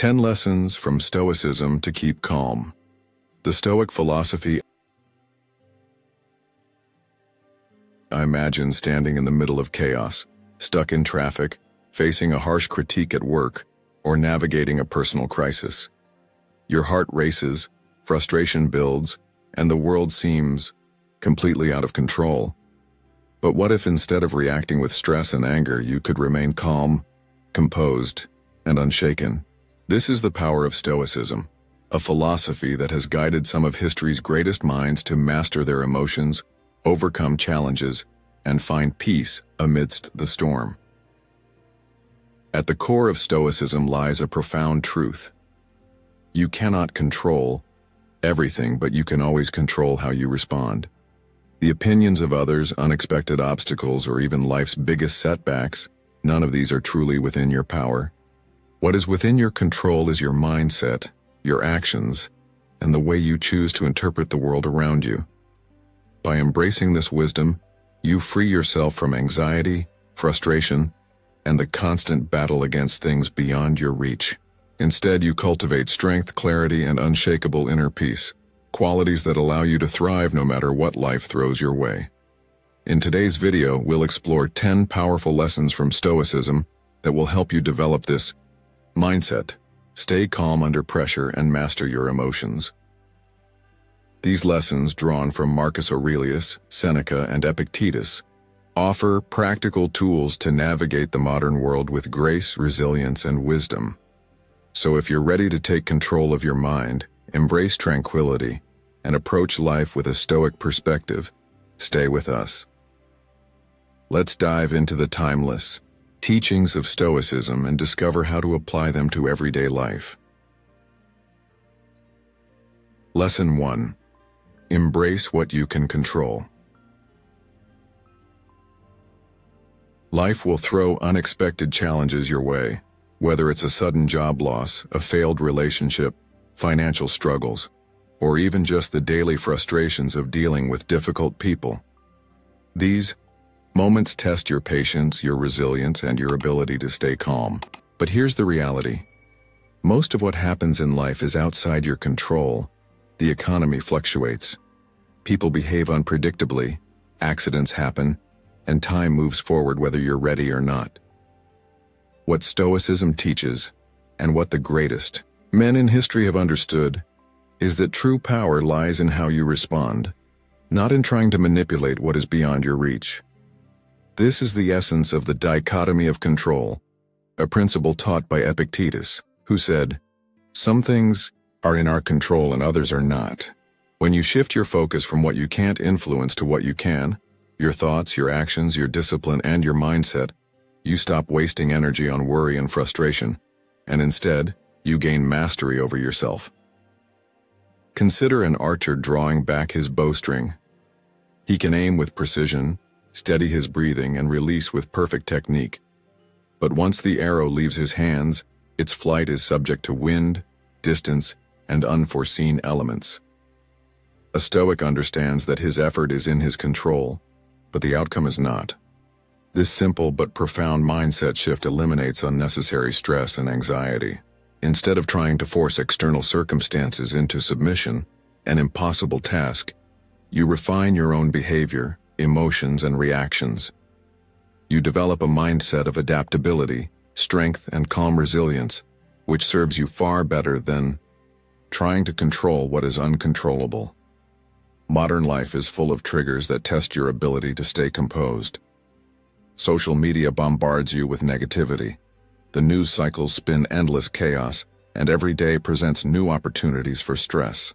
10 Lessons from Stoicism to Keep Calm. The Stoic philosophy. I imagine standing in the middle of chaos, stuck in traffic, facing a harsh critique at work, or navigating a personal crisis. Your heart races, frustration builds, and the world seems completely out of control. But what if instead of reacting with stress and anger, you could remain calm, composed, and unshaken? This is the power of Stoicism, a philosophy that has guided some of history's greatest minds to master their emotions, overcome challenges, and find peace amidst the storm. At the core of Stoicism lies a profound truth. You cannot control everything, but you can always control how you respond. The opinions of others, unexpected obstacles, or even life's biggest setbacks, none of these are truly within your power. What is within your control is your mindset, your actions, and the way you choose to interpret the world around you. By embracing this wisdom, you free yourself from anxiety, frustration, and the constant battle against things beyond your reach. Instead, you cultivate strength, clarity, and unshakable inner peace, qualities that allow you to thrive no matter what life throws your way. In today's video, we'll explore 10 powerful lessons from Stoicism that will help you develop this mindset, stay calm under pressure, and master your emotions. These lessons, drawn from Marcus Aurelius, Seneca, and Epictetus, offer practical tools to navigate the modern world with grace, resilience, and wisdom. So if you're ready to take control of your mind, embrace tranquility, and approach life with a Stoic perspective, stay with us. Let's dive into the timeless teachings of Stoicism and discover how to apply them to everyday life. Lesson 1. Embrace what you can control. Life will throw unexpected challenges your way, whether it's a sudden job loss, a failed relationship, financial struggles, or even just the daily frustrations of dealing with difficult people. These moments test your patience, your resilience, and your ability to stay calm. But here's the reality. Most of what happens in life is outside your control. The economy fluctuates. People behave unpredictably, accidents happen, and time moves forward whether you're ready or not. What Stoicism teaches, and what the greatest men in history have understood, is that true power lies in how you respond, not in trying to manipulate what is beyond your reach. This is the essence of the dichotomy of control, a principle taught by Epictetus, who said, "Some things are in our control and others are not." When you shift your focus from what you can't influence to what you can, your thoughts, your actions, your discipline, and your mindset, you stop wasting energy on worry and frustration, and instead, you gain mastery over yourself. Consider an archer drawing back his bowstring. He can aim with precision, steady his breathing, and release with perfect technique. But once the arrow leaves his hands, its flight is subject to wind, distance, and unforeseen elements. A Stoic understands that his effort is in his control, but the outcome is not. This simple but profound mindset shift eliminates unnecessary stress and anxiety. Instead of trying to force external circumstances into submission, an impossible task, you refine your own behavior, emotions, and reactions. You develop a mindset of adaptability, strength, and calm resilience, which serves you far better than trying to control what is uncontrollable. Modern life is full of triggers that test your ability to stay composed. Social media bombards you with negativity. The news cycles spin endless chaos, and every day presents new opportunities for stress.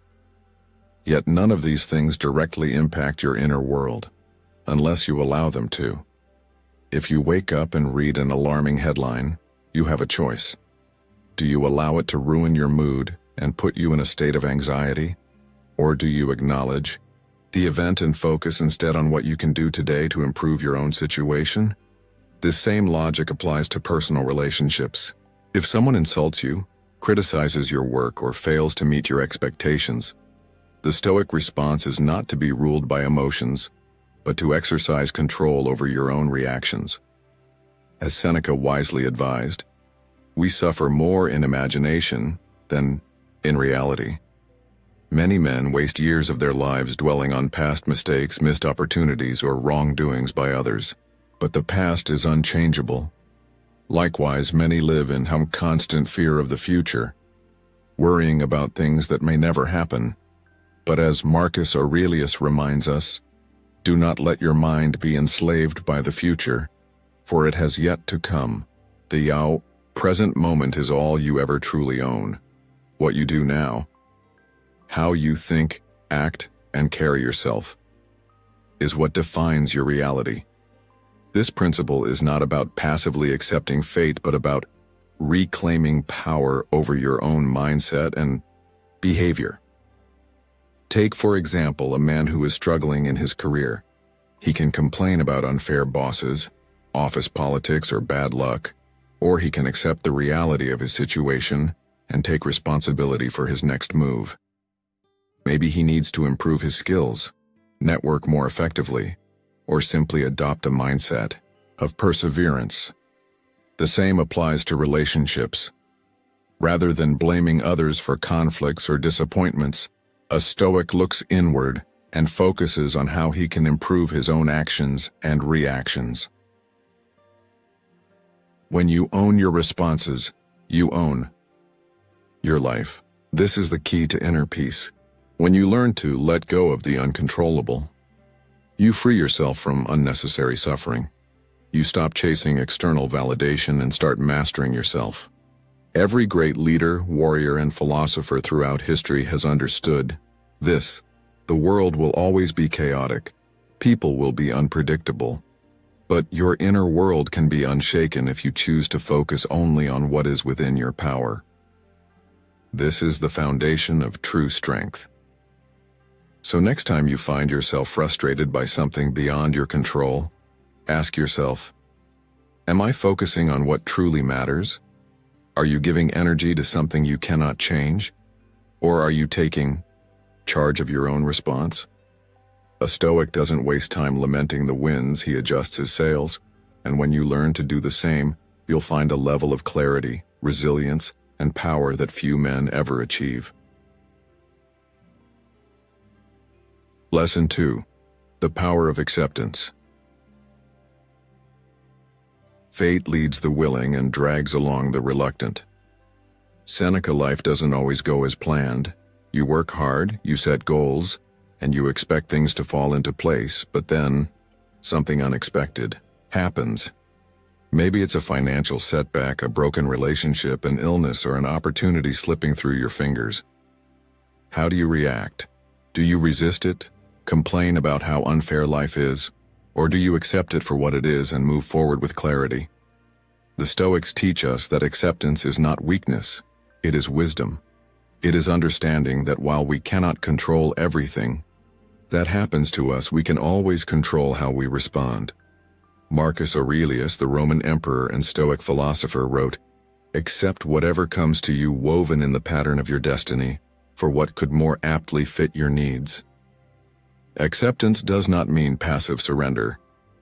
Yet none of these things directly impact your inner world, unless you allow them to. If you wake up and read an alarming headline, you have a choice. Do you allow it to ruin your mood and put you in a state of anxiety? Or do you acknowledge the event and focus instead on what you can do today to improve your own situation? This same logic applies to personal relationships. If someone insults you, criticizes your work, or fails to meet your expectations, the Stoic response is not to be ruled by emotions, but to exercise control over your own reactions. As Seneca wisely advised, We suffer more in imagination than in reality. Many men waste years of their lives dwelling on past mistakes, missed opportunities, or wrongdoings by others. But the past is unchangeable. Likewise, many live in constant fear of the future, worrying about things that may never happen. But as Marcus Aurelius reminds us, do not let your mind be enslaved by the future, for it has yet to come. The present moment is all you ever truly own. What you do now, how you think, act, and carry yourself, is what defines your reality. This principle is not about passively accepting fate, but about reclaiming power over your own mindset and behavior. Take, for example, a man who is struggling in his career. He can complain about unfair bosses, office politics, or bad luck, or he can accept the reality of his situation and take responsibility for his next move. Maybe he needs to improve his skills, network more effectively, or simply adopt a mindset of perseverance. The same applies to relationships. Rather than blaming others for conflicts or disappointments, a Stoic looks inward and focuses on how he can improve his own actions and reactions. When you own your responses, you own your life. This is the key to inner peace. When you learn to let go of the uncontrollable, you free yourself from unnecessary suffering. You stop chasing external validation and start mastering yourself. Every great leader, warrior, and philosopher throughout history has understood this. The world will always be chaotic. People will be unpredictable. But your inner world can be unshaken if you choose to focus only on what is within your power. This is the foundation of true strength. So next time you find yourself frustrated by something beyond your control, ask yourself, am I focusing on what truly matters? Are you giving energy to something you cannot change? Or are you taking charge of your own response? A Stoic doesn't waste time lamenting the winds, he adjusts his sails, and when you learn to do the same, you'll find a level of clarity, resilience, and power that few men ever achieve. Lesson 2. The Power of Acceptance. Fate leads the willing and drags along the reluctant. Seneca, life doesn't always go as planned. You work hard, you set goals, and you expect things to fall into place, but then something unexpected happens. Maybe it's a financial setback, a broken relationship, an illness, or an opportunity slipping through your fingers. How do you react? Do you resist it, complain about how unfair life is, or do you accept it for what it is and move forward with clarity? The Stoics teach us that acceptance is not weakness, it is wisdom. It is understanding that while we cannot control everything that happens to us, we can always control how we respond. Marcus Aurelius, the Roman emperor and Stoic philosopher, wrote, "Accept whatever comes to you woven in the pattern of your destiny, for what could more aptly fit your needs." Acceptance does not mean passive surrender.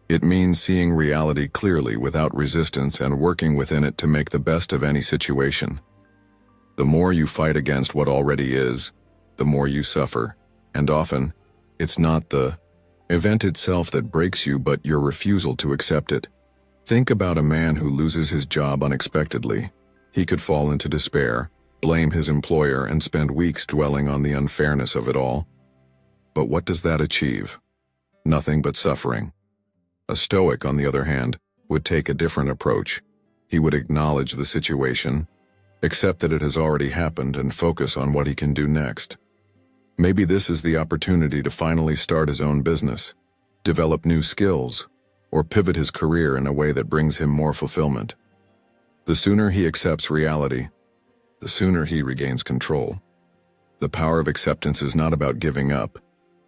It means seeing reality clearly without resistance and working within it to make the best of any situation. The more you fight against what already is, the more you suffer, and often, it's not the event itself that breaks you but your refusal to accept it. Think about a man who loses his job unexpectedly. He could fall into despair, blame his employer, and spend weeks dwelling on the unfairness of it all. But what does that achieve? Nothing but suffering. A Stoic, on the other hand, would take a different approach. He would acknowledge the situation, accept that it has already happened, and focus on what he can do next. Maybe this is the opportunity to finally start his own business, develop new skills, or pivot his career in a way that brings him more fulfillment. The sooner he accepts reality, the sooner he regains control. The power of acceptance is not about giving up.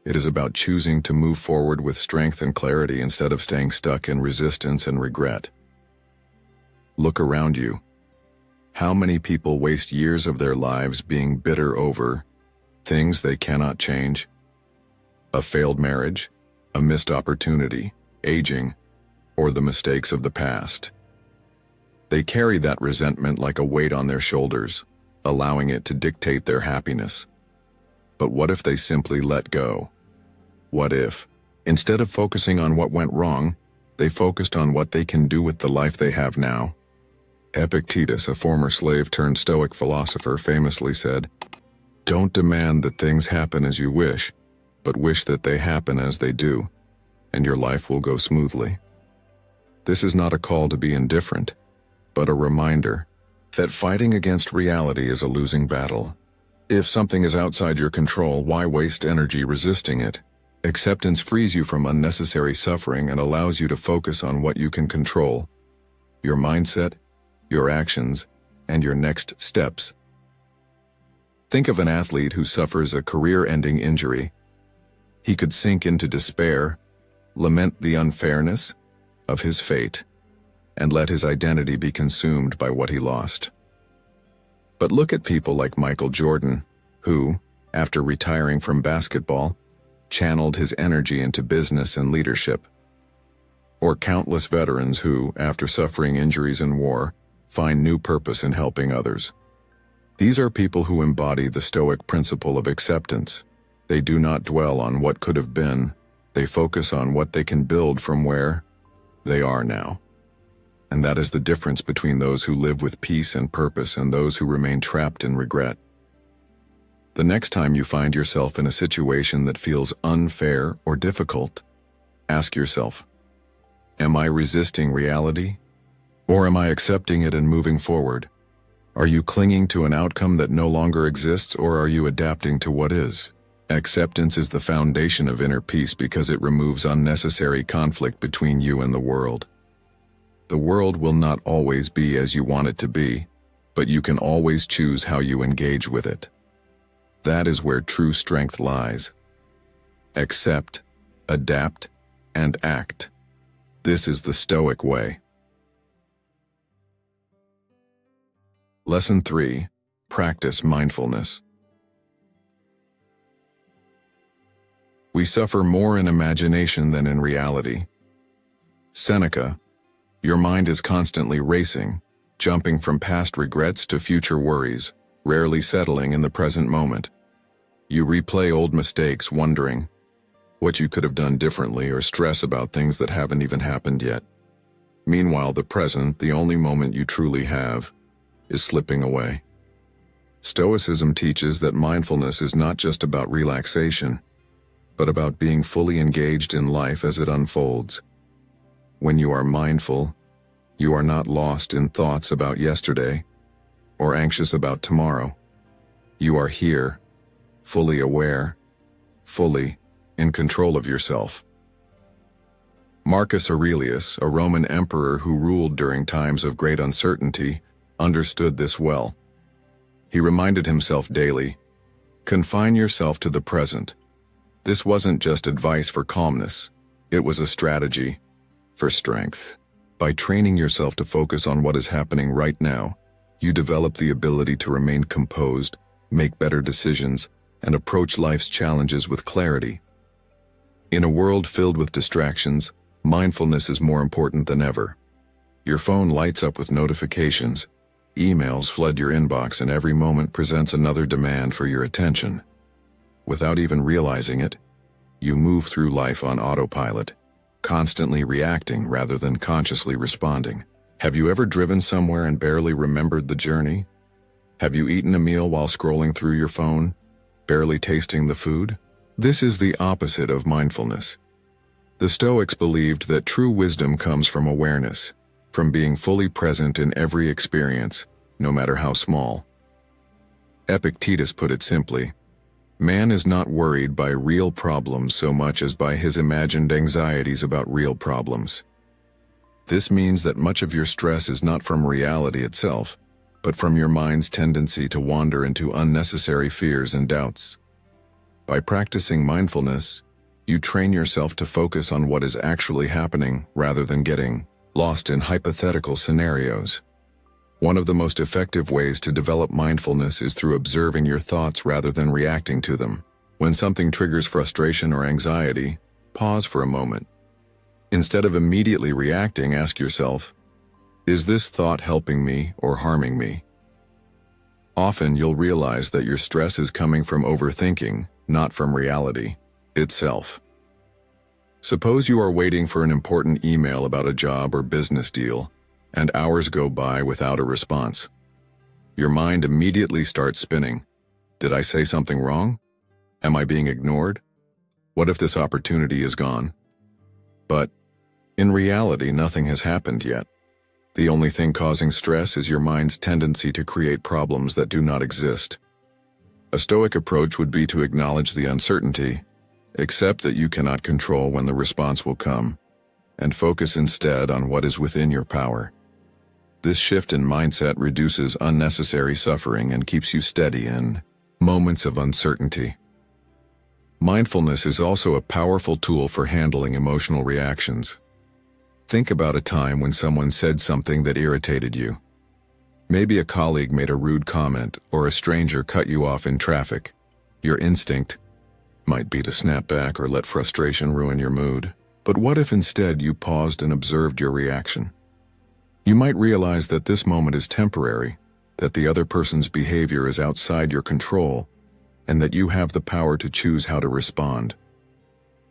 It is about choosing to move forward with strength and clarity instead of staying stuck in resistance and regret. Look around you. How many people waste years of their lives being bitter over things they cannot change? A failed marriage, a missed opportunity, aging, or the mistakes of the past. They carry that resentment like a weight on their shoulders, allowing it to dictate their happiness. But what if they simply let go? What if, instead of focusing on what went wrong, they focused on what they can do with the life they have now? Epictetus, a former slave turned Stoic philosopher, famously said, "Don't demand that things happen as you wish, but wish that they happen as they do, and your life will go smoothly." This is not a call to be indifferent, but a reminder that fighting against reality is a losing battle. If something is outside your control, why waste energy resisting it? Acceptance frees you from unnecessary suffering and allows you to focus on what you can control: your mindset, your actions, and your next steps. Think of an athlete who suffers a career-ending injury. He could sink into despair, lament the unfairness of his fate, and let his identity be consumed by what he lost. But look at people like Michael Jordan, who, after retiring from basketball, channeled his energy into business and leadership. Or countless veterans who, after suffering injuries in war, find new purpose in helping others. These are people who embody the Stoic principle of acceptance. They do not dwell on what could have been. They focus on what they can build from where they are now. And that is the difference between those who live with peace and purpose and those who remain trapped in regret. The next time you find yourself in a situation that feels unfair or difficult, ask yourself, am I resisting reality? Or am I accepting it and moving forward? Are you clinging to an outcome that no longer exists, or are you adapting to what is? Acceptance is the foundation of inner peace because it removes unnecessary conflict between you and the world. The world will not always be as you want it to be, but you can always choose how you engage with it. That is where true strength lies. Accept, adapt, and act. This is the Stoic way. Lesson 3. Practice mindfulness. We suffer more in imagination than in reality. Seneca, your mind is constantly racing, jumping from past regrets to future worries, rarely settling in the present moment. You replay old mistakes, wondering what you could have done differently, or stress about things that haven't even happened yet. Meanwhile, the present, the only moment you truly have, is slipping away. Stoicism teaches that mindfulness is not just about relaxation, but about being fully engaged in life as it unfolds. When you are mindful, you are not lost in thoughts about yesterday or anxious about tomorrow. You are here, fully aware, fully in control of yourself. Marcus Aurelius, a Roman emperor who ruled during times of great uncertainty, understood this well. He reminded himself daily, confine yourself to the present. This wasn't just advice for calmness, it was a strategy for strength. By training yourself to focus on what is happening right now, you develop the ability to remain composed, make better decisions, and approach life's challenges with clarity. In a world filled with distractions, mindfulness is more important than ever. Your phone lights up with notifications, emails flood your inbox, and every moment presents another demand for your attention. Without even realizing it, you move through life on autopilot, constantly reacting rather than consciously responding. Have you ever driven somewhere and barely remembered the journey? Have you eaten a meal while scrolling through your phone, barely tasting the food? This is the opposite of mindfulness. The Stoics believed that true wisdom comes from awareness, from being fully present in every experience, no matter how small. Epictetus put it simply, man is not worried by real problems so much as by his imagined anxieties about real problems. This means that much of your stress is not from reality itself, but from your mind's tendency to wander into unnecessary fears and doubts. By practicing mindfulness, you train yourself to focus on what is actually happening rather than getting lost in hypothetical scenarios. One of the most effective ways to develop mindfulness is through observing your thoughts rather than reacting to them. When something triggers frustration or anxiety, pause for a moment. Instead of immediately reacting, ask yourself, Is this thought helping me or harming me? Often you'll realize that your stress is coming from overthinking, not from reality itself. Suppose you are waiting for an important email about a job or business deal, and hours go by without a response. Your mind immediately starts spinning. Did I say something wrong? Am I being ignored? What if this opportunity is gone? But, in reality, nothing has happened yet. The only thing causing stress is your mind's tendency to create problems that do not exist. A Stoic approach would be to acknowledge the uncertainty, accept that you cannot control when the response will come, and focus instead on what is within your power. This shift in mindset reduces unnecessary suffering and keeps you steady in moments of uncertainty. Mindfulness is also a powerful tool for handling emotional reactions. Think about a time when someone said something that irritated you. Maybe a colleague made a rude comment or a stranger cut you off in traffic. Your instinct might be to snap back or let frustration ruin your mood. But what if instead you paused and observed your reaction? You might realize that this moment is temporary, that the other person's behavior is outside your control, and that you have the power to choose how to respond.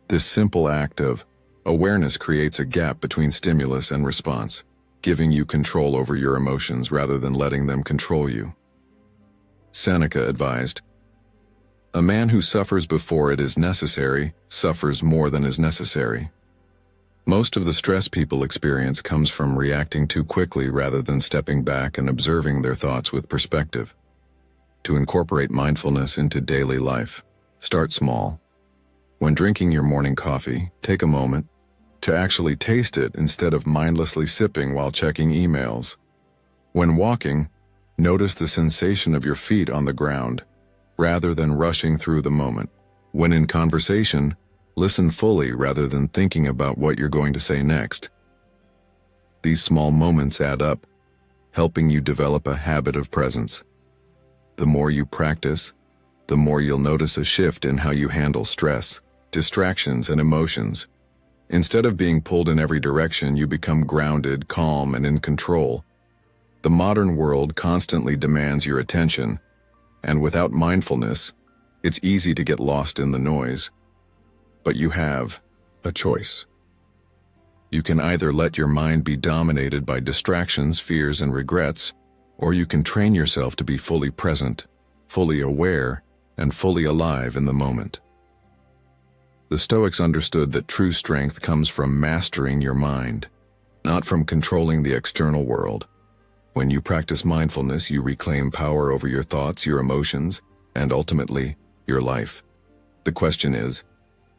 This simple act of awareness creates a gap between stimulus and response, giving you control over your emotions rather than letting them control you. Seneca advised, "A man who suffers before it is necessary suffers more than is necessary." Most of the stress people experience comes from reacting too quickly rather than stepping back and observing their thoughts with perspective. To incorporate mindfulness into daily life, start small. When drinking your morning coffee, take a moment to actually taste it instead of mindlessly sipping while checking emails. When walking, notice the sensation of your feet on the ground, rather than rushing through the moment. When in conversation, listen fully rather than thinking about what you're going to say next. These small moments add up, helping you develop a habit of presence. The more you practice, the more you'll notice a shift in how you handle stress, distractions, and emotions. Instead of being pulled in every direction, you become grounded, calm, and in control. The modern world constantly demands your attention, and without mindfulness, it's easy to get lost in the noise. But you have a choice. You can either let your mind be dominated by distractions, fears, and regrets, or you can train yourself to be fully present, fully aware, and fully alive in the moment. The Stoics understood that true strength comes from mastering your mind, not from controlling the external world. When you practice mindfulness, you reclaim power over your thoughts, your emotions, and ultimately, your life. The question is,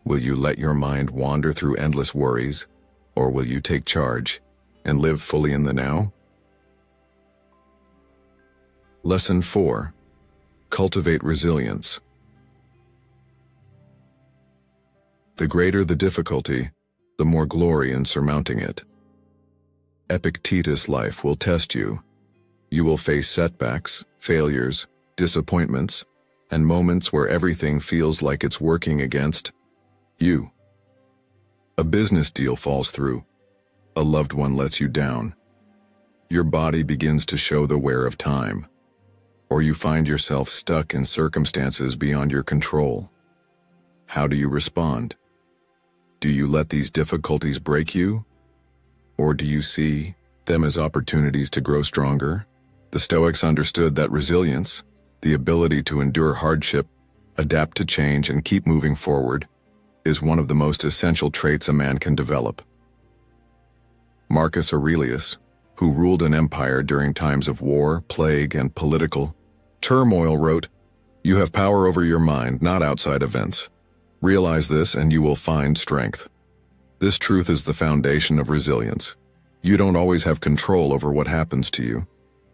will you let your mind wander through endless worries, or will you take charge and live fully in the now? Lesson 4. Cultivate Resilience. The greater the difficulty, the more glory in surmounting it. Epictetus' life will test you. You will face setbacks, failures, disappointments, and moments where everything feels like it's working against you. A business deal falls through. A loved one lets you down. Your body begins to show the wear of time. Or you find yourself stuck in circumstances beyond your control. How do you respond? Do you let these difficulties break you? Or do you see them as opportunities to grow stronger? The Stoics understood that resilience, the ability to endure hardship, adapt to change, and keep moving forward, is one of the most essential traits a man can develop. Marcus Aurelius, who ruled an empire during times of war, plague, and political turmoil, wrote, "You have power over your mind, not outside events. Realize this and you will find strength." This truth is the foundation of resilience. You don't always have control over what happens to you,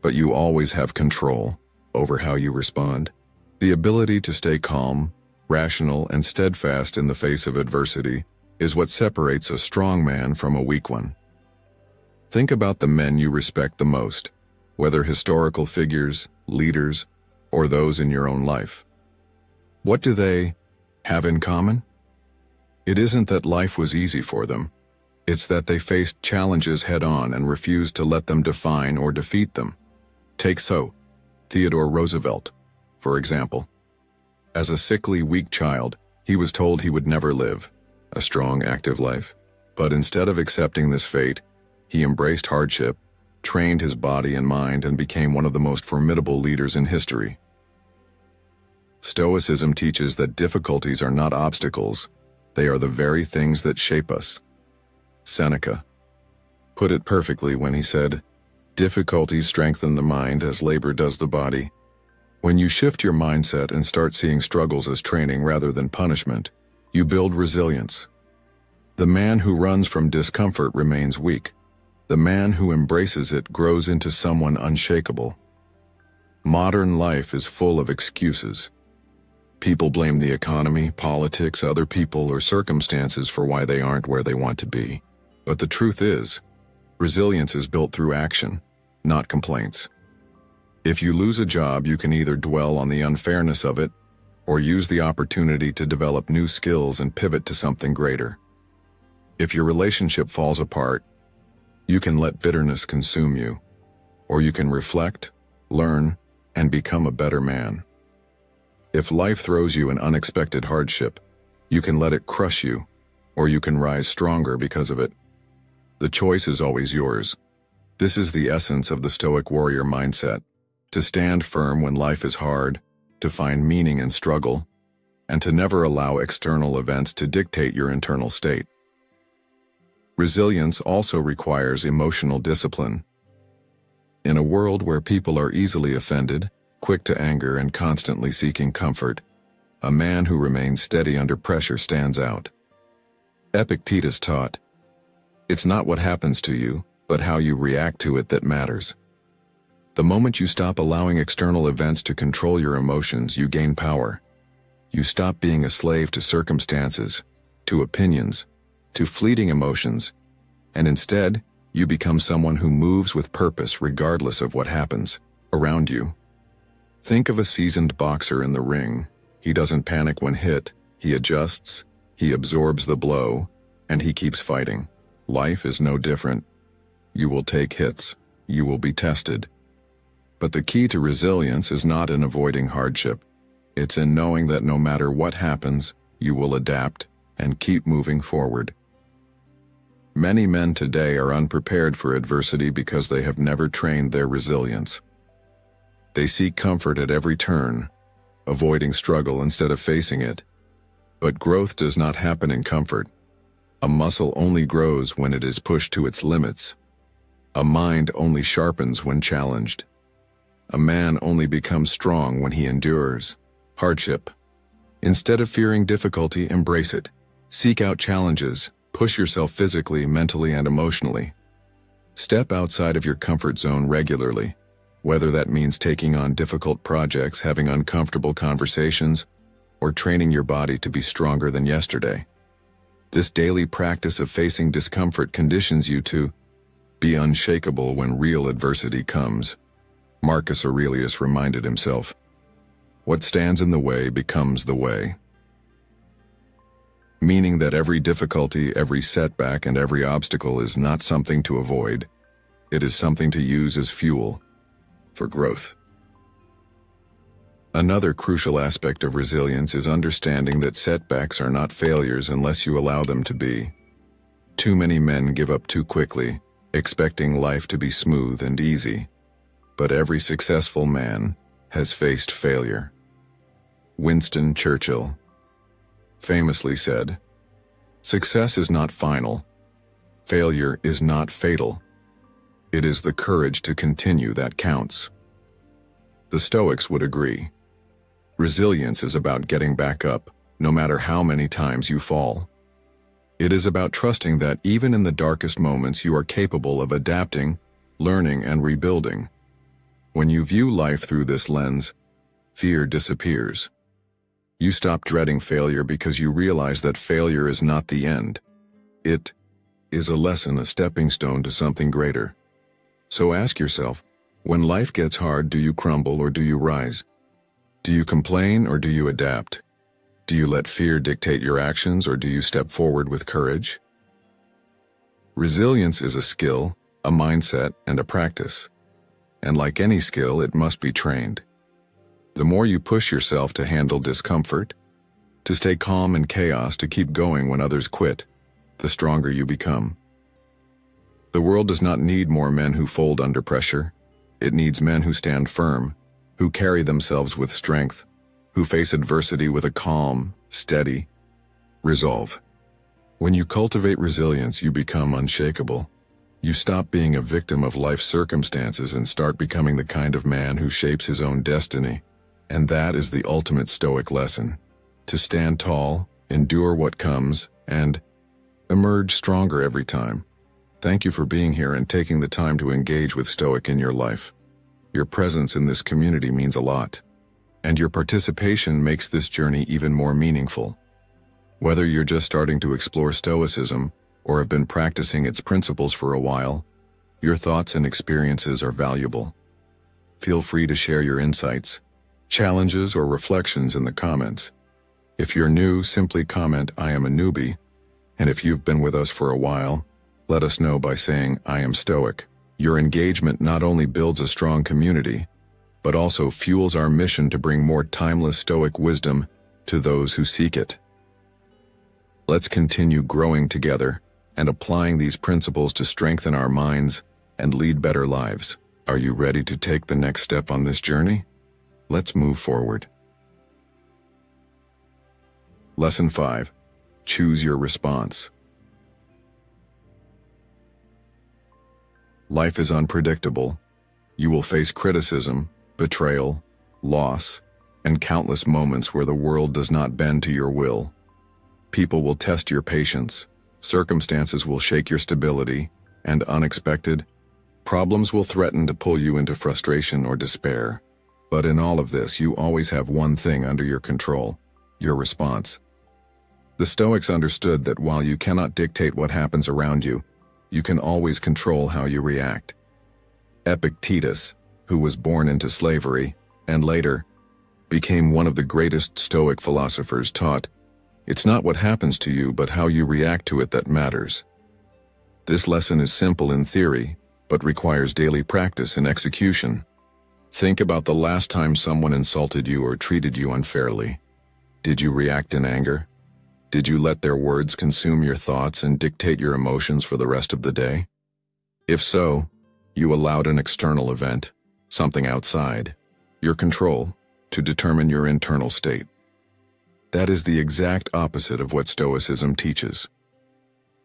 but you always have control over how you respond. The ability to stay calm, rational, and steadfast in the face of adversity is what separates a strong man from a weak one. Think about the men you respect the most, whether historical figures, leaders, or those in your own life. What do they have in common? It isn't that life was easy for them. It's that they faced challenges head-on and refused to let them define or defeat them. Take Theodore Roosevelt, for example. As a sickly, weak child, he was told he would never live a strong, active life. But instead of accepting this fate, he embraced hardship, trained his body and mind, and became one of the most formidable leaders in history. Stoicism teaches that difficulties are not obstacles, they are the very things that shape us. Seneca put it perfectly when he said, "Difficulties strengthen the mind as labor does the body." When you shift your mindset and start seeing struggles as training rather than punishment, you build resilience. The man who runs from discomfort remains weak. The man who embraces it grows into someone unshakable. Modern life is full of excuses. People blame the economy, politics, other people, or circumstances for why they aren't where they want to be. But the truth is, resilience is built through action, not complaints. If you lose a job, you can either dwell on the unfairness of it, or use the opportunity to develop new skills and pivot to something greater. If your relationship falls apart, you can let bitterness consume you, or you can reflect, learn, and become a better man. If life throws you an unexpected hardship, you can let it crush you, or you can rise stronger because of it. The choice is always yours. This is the essence of the Stoic warrior mindset: to stand firm when life is hard, to find meaning in struggle, and to never allow external events to dictate your internal state. Resilience also requires emotional discipline. In a world where people are easily offended, quick to anger, and constantly seeking comfort, a man who remains steady under pressure stands out. Epictetus taught, "It's not what happens to you, but how you react to it that matters." The moment you stop allowing external events to control your emotions, you gain power. You stop being a slave to circumstances, to opinions, to fleeting emotions, and instead, you become someone who moves with purpose regardless of what happens around you. Think of a seasoned boxer in the ring. He doesn't panic when hit, he adjusts, he absorbs the blow, and he keeps fighting. Life is no different. You will take hits, you will be tested. But the key to resilience is not in avoiding hardship. It's in knowing that no matter what happens, you will adapt and keep moving forward. Many men today are unprepared for adversity because they have never trained their resilience. They seek comfort at every turn, avoiding struggle instead of facing it. But growth does not happen in comfort. A muscle only grows when it is pushed to its limits. A mind only sharpens when challenged. A man only becomes strong when he endures hardship. Instead of fearing difficulty, embrace it. Seek out challenges. Push yourself physically, mentally, and emotionally. Step outside of your comfort zone regularly, whether that means taking on difficult projects, having uncomfortable conversations, or training your body to be stronger than yesterday. This daily practice of facing discomfort conditions you to be unshakable when real adversity comes. Marcus Aurelius reminded himself, "What stands in the way becomes the way." Meaning that every difficulty, every setback, and every obstacle is not something to avoid. It is something to use as fuel for growth. Another crucial aspect of resilience is understanding that setbacks are not failures unless you allow them to be. Too many men give up too quickly, expecting life to be smooth and easy. But every successful man has faced failure. Winston Churchill famously said, "Success is not final. Failure is not fatal. It is the courage to continue that counts." The Stoics would agree. Resilience is about getting back up, no matter how many times you fall. It is about trusting that even in the darkest moments you are capable of adapting, learning, and rebuilding. When you view life through this lens, fear disappears. You stop dreading failure because you realize that failure is not the end. It is a lesson, a stepping stone to something greater. So ask yourself, when life gets hard, do you crumble or do you rise? Do you complain or do you adapt? Do you let fear dictate your actions or do you step forward with courage? Resilience is a skill, a mindset, and a practice. And like any skill, it must be trained. The more you push yourself to handle discomfort, to stay calm in chaos, to keep going when others quit, the stronger you become. The world does not need more men who fold under pressure. It needs men who stand firm, who carry themselves with strength, who face adversity with a calm, steady resolve. When you cultivate resilience, you become unshakable. You stop being a victim of life's circumstances and start becoming the kind of man who shapes his own destiny. And that is the ultimate Stoic lesson: to stand tall, endure what comes, and emerge stronger every time. Thank you for being here and taking the time to engage with Stoic in your life. Your presence in this community means a lot, and your participation makes this journey even more meaningful. Whether you're just starting to explore Stoicism or have been practicing its principles for a while, your thoughts and experiences are valuable. Feel free to share your insights, challenges, or reflections in the comments. If you're new, simply comment, "I am a newbie," and if you've been with us for a while, let us know by saying, "I am Stoic." Your engagement not only builds a strong community, but also fuels our mission to bring more timeless Stoic wisdom to those who seek it. Let's continue growing together and applying these principles to strengthen our minds and lead better lives. Are you ready to take the next step on this journey? Let's move forward. Lesson 5. Choose your response. Life is unpredictable. You will face criticism, betrayal, loss, and countless moments where the world does not bend to your will. People will test your patience, circumstances will shake your stability, and unexpected problems will threaten to pull you into frustration or despair. But in all of this, you always have one thing under your control: your response. The Stoics understood that while you cannot dictate what happens around you, you can always control how you react. Epictetus, who was born into slavery and later became one of the greatest Stoic philosophers, taught, "It's not what happens to you, but how you react to it that matters." This lesson is simple in theory, but requires daily practice and execution. Think about the last time someone insulted you or treated you unfairly. Did you react in anger? Did you let their words consume your thoughts and dictate your emotions for the rest of the day? If so, you allowed an external event, something outside your control, to determine your internal state. That is the exact opposite of what Stoicism teaches.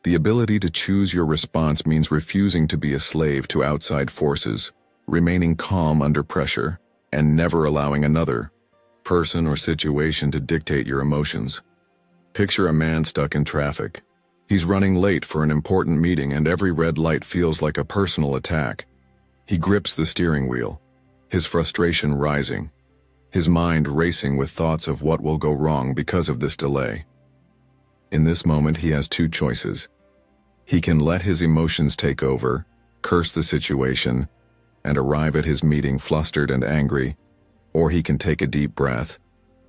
The ability to choose your response means refusing to be a slave to outside forces, remaining calm under pressure, and never allowing another person or situation to dictate your emotions. Picture a man stuck in traffic. He's running late for an important meeting and every red light feels like a personal attack. He grips the steering wheel, his frustration rising, his mind racing with thoughts of what will go wrong because of this delay. In this moment, he has two choices. He can let his emotions take over, curse the situation, and arrive at his meeting flustered and angry, or he can take a deep breath,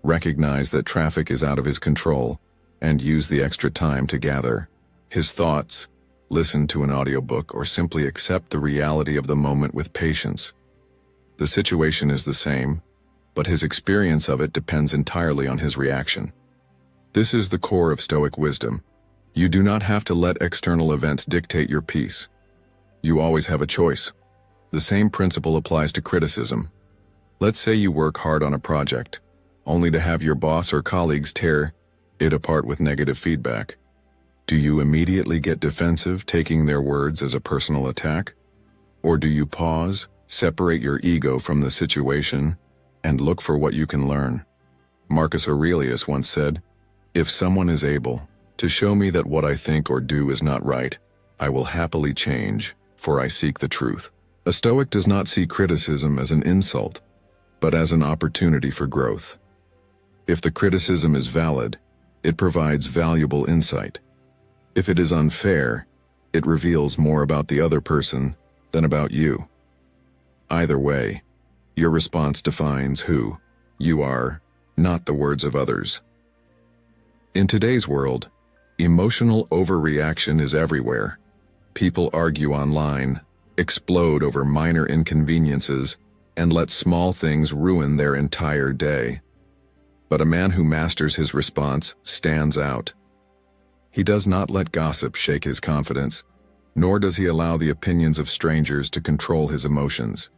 recognize that traffic is out of his control, and use the extra time to gather his thoughts, listen to an audiobook, or simply accept the reality of the moment with patience. The situation is the same, but his experience of it depends entirely on his reaction. This is the core of Stoic wisdom. You do not have to let external events dictate your peace. You always have a choice. The same principle applies to criticism. Let's say you work hard on a project, only to have your boss or colleagues tear it apart with negative feedback. Do you immediately get defensive, taking their words as a personal attack? Or do you pause, separate your ego from the situation, and look for what you can learn? Marcus Aurelius once said, "If someone is able to show me that what I think or do is not right, I will happily change, for I seek the truth." A Stoic does not see criticism as an insult, but as an opportunity for growth. If the criticism is valid, it provides valuable insight. If it is unfair, it reveals more about the other person than about you. Either way, your response defines who you are, not the words of others. In today's world, emotional overreaction is everywhere. People argue online, explode over minor inconveniences, and let small things ruin their entire day. But a man who masters his response stands out. He does not let gossip shake his confidence, nor does he allow the opinions of strangers to control his emotions.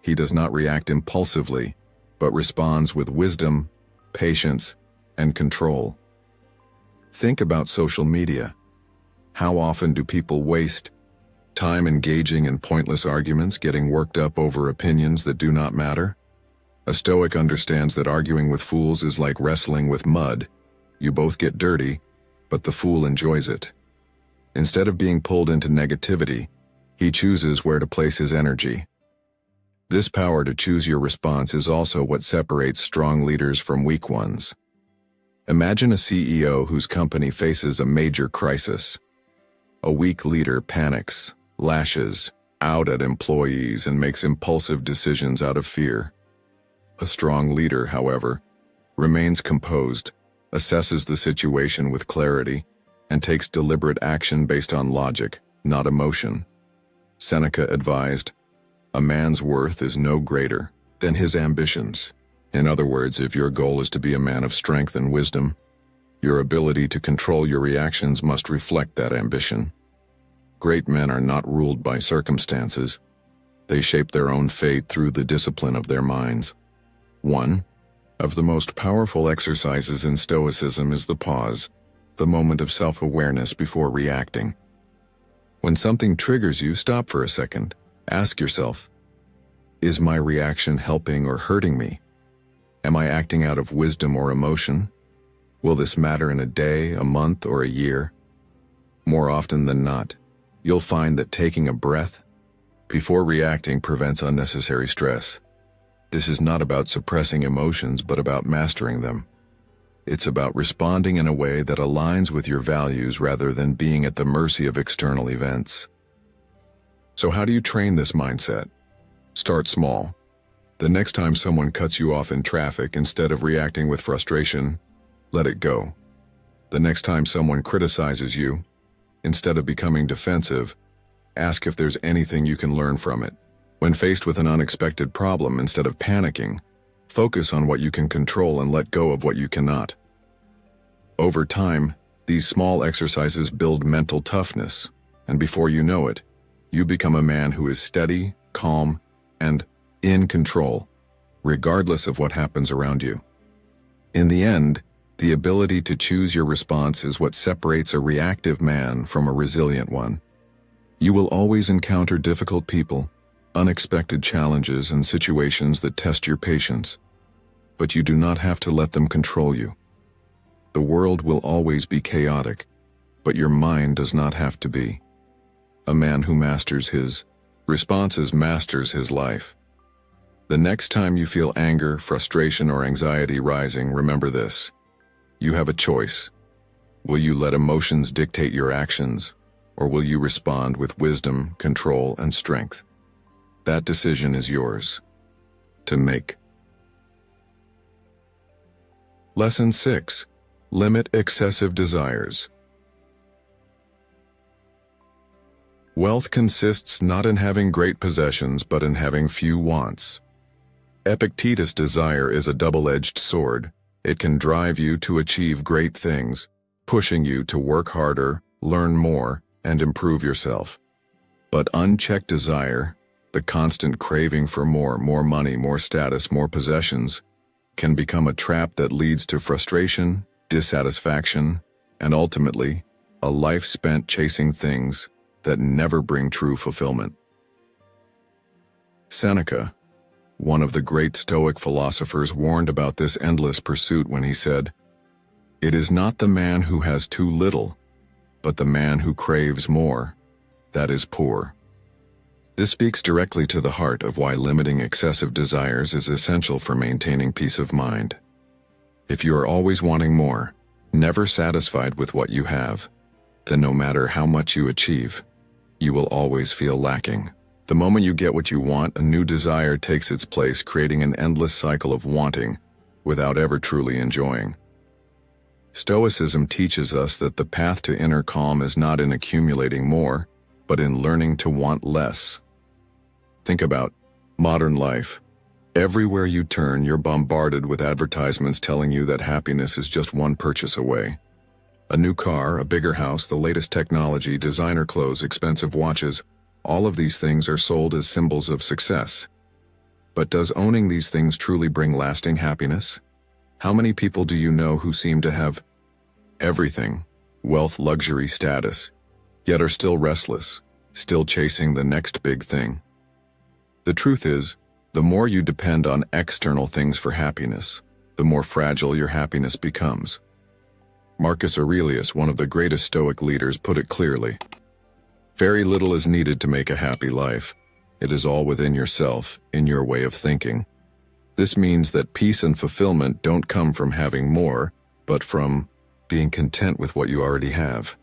He does not react impulsively, but responds with wisdom, patience, and control. Think about social media. How often do people waste time engaging in pointless arguments, getting worked up over opinions that do not matter? A Stoic understands that arguing with fools is like wrestling with mud. You both get dirty, but the fool enjoys it. Instead of being pulled into negativity, he chooses where to place his energy. This power to choose your response is also what separates strong leaders from weak ones. Imagine a CEO whose company faces a major crisis. A weak leader panics, lashes out at employees, and makes impulsive decisions out of fear. A strong leader, however, remains composed, assesses the situation with clarity, and takes deliberate action based on logic, not emotion. Seneca advised, "A man's worth is no greater than his ambitions." In other words, if your goal is to be a man of strength and wisdom, your ability to control your reactions must reflect that ambition. Great men are not ruled by circumstances. They shape their own fate through the discipline of their minds. One of the most powerful exercises in Stoicism is the pause, the moment of self-awareness before reacting. When something triggers you, stop for a second. Ask yourself, is my reaction helping or hurting me? Am I acting out of wisdom or emotion? Will this matter in a day, a month, or a year? More often than not, you'll find that taking a breath before reacting prevents unnecessary stress. This is not about suppressing emotions, but about mastering them. It's about responding in a way that aligns with your values rather than being at the mercy of external events. So how do you train this mindset? Start small. The next time someone cuts you off in traffic, instead of reacting with frustration, let it go. The next time someone criticizes you, instead of becoming defensive, ask if there's anything you can learn from it. When faced with an unexpected problem, instead of panicking, focus on what you can control and let go of what you cannot. Over time, these small exercises build mental toughness, and before you know it, you become a man who is steady, calm, and in control, regardless of what happens around you. In the end, the ability to choose your response is what separates a reactive man from a resilient one. You will always encounter difficult people, unexpected challenges, and situations that test your patience, but you do not have to let them control you. The world will always be chaotic, but your mind does not have to be. A man who masters his responses masters his life. The next time you feel anger, frustration, or anxiety rising, remember this. You have a choice. Will you let emotions dictate your actions, or will you respond with wisdom, control, and strength? That decision is yours to make. Lesson 6. Limit excessive desires. Wealth consists not in having great possessions, but in having few wants. Epictetus' desire is a double-edged sword. It can drive you to achieve great things, pushing you to work harder, learn more, and improve yourself. But unchecked desire, the constant craving for more money, more status, more possessions, can become a trap that leads to frustration, dissatisfaction, and ultimately, a life spent chasing things that never bring true fulfillment. Seneca, one of the great Stoic philosophers, warned about this endless pursuit when he said, "It is not the man who has too little, but the man who craves more, that is poor." This speaks directly to the heart of why limiting excessive desires is essential for maintaining peace of mind. If you are always wanting more, never satisfied with what you have, then no matter how much you achieve, you will always feel lacking. The moment you get what you want, a new desire takes its place, creating an endless cycle of wanting without ever truly enjoying. Stoicism teaches us that the path to inner calm is not in accumulating more, but in learning to want less. Think about modern life. Everywhere you turn, you're bombarded with advertisements telling you that happiness is just one purchase away. A new car, a bigger house, the latest technology, designer clothes, expensive watches, all of these things are sold as symbols of success. But does owning these things truly bring lasting happiness? How many people do you know who seem to have everything, wealth, luxury, status, yet are still restless, still chasing the next big thing? The truth is, the more you depend on external things for happiness, the more fragile your happiness becomes. Marcus Aurelius, one of the greatest Stoic leaders, put it clearly. Very little is needed to make a happy life. It is all within yourself, in your way of thinking. This means that peace and fulfillment don't come from having more, but from being content with what you already have.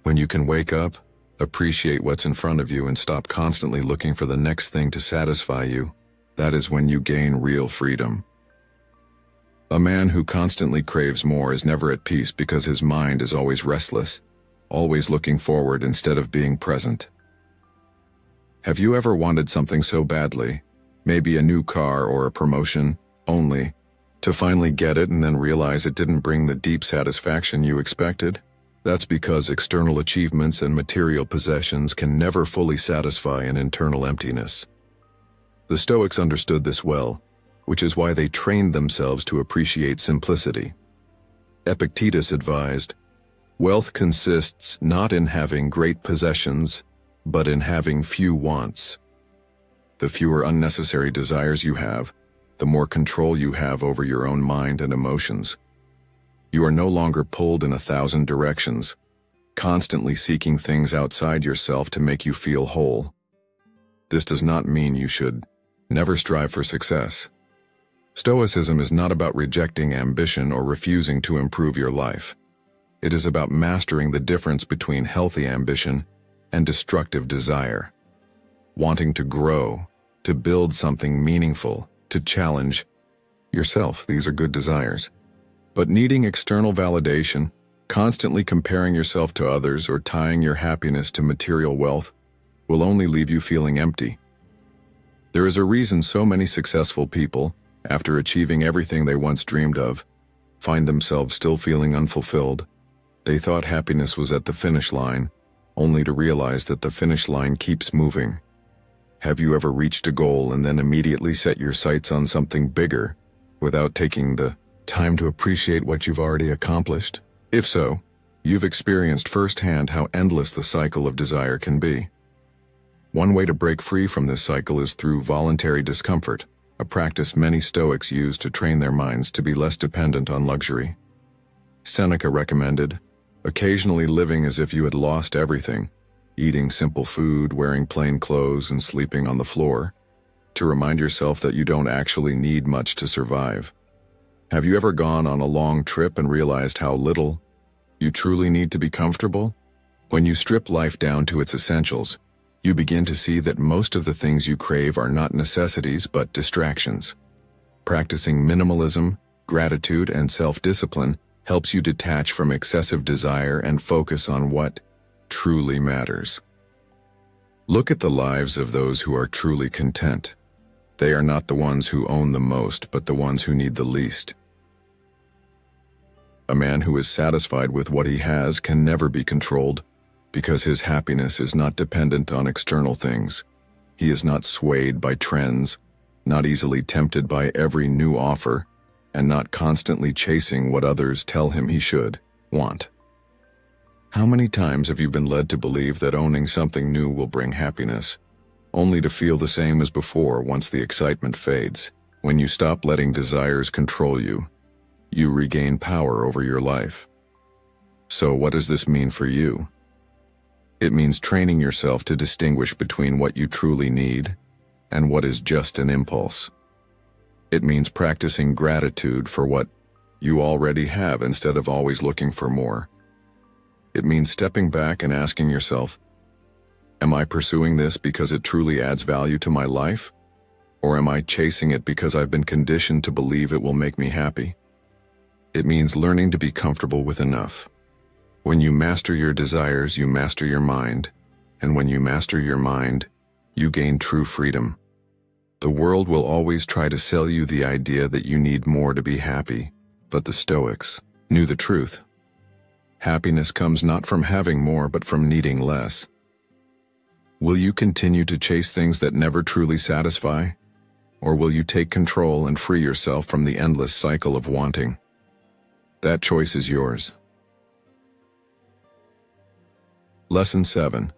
When you can wake up, appreciate what's in front of you, and stop constantly looking for the next thing to satisfy you, that is when you gain real freedom. A man who constantly craves more is never at peace because his mind is always restless, always looking forward instead of being present. Have you ever wanted something so badly, maybe a new car or a promotion, only to finally get it and then realize it didn't bring the deep satisfaction you expected? That's because external achievements and material possessions can never fully satisfy an internal emptiness. The Stoics understood this well, which is why they trained themselves to appreciate simplicity. Epictetus advised, "Wealth consists not in having great possessions, but in having few wants." The fewer unnecessary desires you have, the more control you have over your own mind and emotions. You are no longer pulled in 1,000 directions, constantly seeking things outside yourself to make you feel whole. This does not mean you should never strive for success. Stoicism is not about rejecting ambition or refusing to improve your life. It is about mastering the difference between healthy ambition and destructive desire. Wanting to grow, to build something meaningful, to challenge yourself, these are good desires. But needing external validation, constantly comparing yourself to others, or tying your happiness to material wealth will only leave you feeling empty. There is a reason so many successful people, after achieving everything they once dreamed of, find themselves still feeling unfulfilled. They thought happiness was at the finish line, only to realize that the finish line keeps moving. Have you ever reached a goal and then immediately set your sights on something bigger, without taking the time to appreciate what you've already accomplished? If so, you've experienced firsthand how endless the cycle of desire can be. One way to break free from this cycle is through voluntary discomfort, a practice many Stoics use to train their minds to be less dependent on luxury. Seneca recommended, occasionally living as if you had lost everything, eating simple food, wearing plain clothes, and sleeping on the floor, to remind yourself that you don't actually need much to survive. Have you ever gone on a long trip and realized how little you truly need to be comfortable? When you strip life down to its essentials, you begin to see that most of the things you crave are not necessities but distractions. Practicing minimalism, gratitude, and self-discipline helps you detach from excessive desire and focus on what truly matters. Look at the lives of those who are truly content. They are not the ones who own the most, but the ones who need the least. A man who is satisfied with what he has can never be controlled, because his happiness is not dependent on external things. He is not swayed by trends, not easily tempted by every new offer, and not constantly chasing what others tell him he should want. How many times have you been led to believe that owning something new will bring happiness, only to feel the same as before once the excitement fades? When you stop letting desires control you, you regain power over your life. So what does this mean for you? It means training yourself to distinguish between what you truly need and what is just an impulse. It means practicing gratitude for what you already have instead of always looking for more. It means stepping back and asking yourself, am I pursuing this because it truly adds value to my life? Or am I chasing it because I've been conditioned to believe it will make me happy? It means learning to be comfortable with enough. When you master your desires, you master your mind, And when you master your mind, you gain true freedom. The world will always try to sell you the idea that you need more to be happy, but the Stoics knew the truth. Happiness comes not from having more, but from needing less. Will you continue to chase things that never truly satisfy? Or will you take control and free yourself from the endless cycle of wanting? That choice is yours. Lesson 7.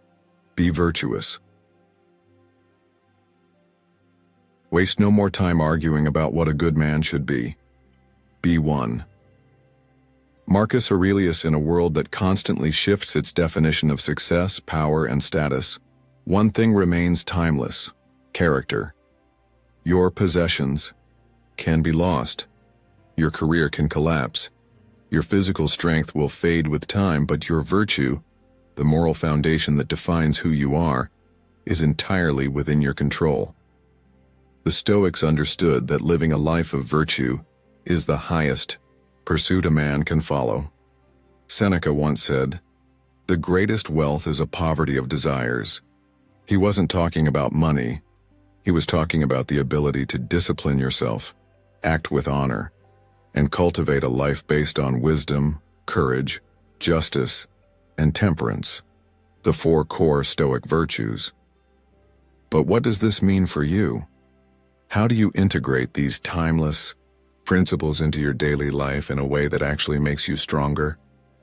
Be virtuous. Waste no more time arguing about what a good man should be. Be one. Marcus Aurelius, in a world that constantly shifts its definition of success, power, and status, one thing remains timeless: character. Your possessions can be lost. Your career can collapse. Your physical strength will fade with time, but your virtue, the moral foundation that defines who you are, is entirely within your control. The Stoics understood that living a life of virtue is the highest pursuit a man can follow. Seneca once said, "The greatest wealth is a poverty of desires." He wasn't talking about money. He was talking about the ability to discipline yourself, act with honor, and cultivate a life based on wisdom, courage, justice, and temperance, the 4 core Stoic virtues. But what does this mean for you? How do you integrate these timeless principles into your daily life in a way that actually makes you stronger,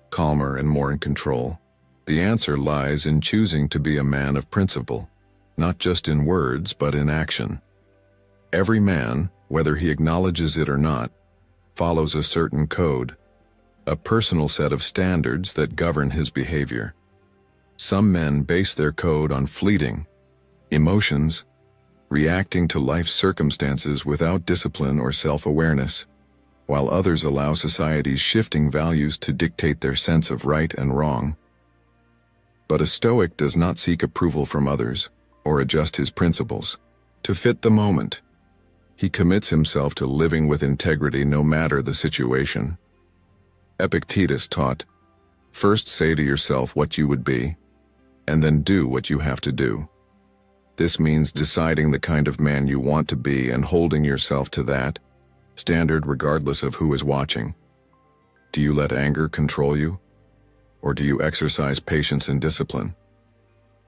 calmer, and more in control? The answer lies in choosing to be a man of principle, not just in words, but in action. Every man, whether he acknowledges it or not, follows a certain code, a personal set of standards that govern his behavior. Some men base their code on fleeting emotions, reacting to life's circumstances without discipline or self-awareness, while others allow society's shifting values to dictate their sense of right and wrong. But a Stoic does not seek approval from others or adjust his principles to fit the moment. He commits himself to living with integrity no matter the situation. Epictetus taught, "First say to yourself what you would be, and then do what you have to do." This means deciding the kind of man you want to be and holding yourself to that standard regardless of who is watching. Do you let anger control you? Or do you exercise patience and discipline?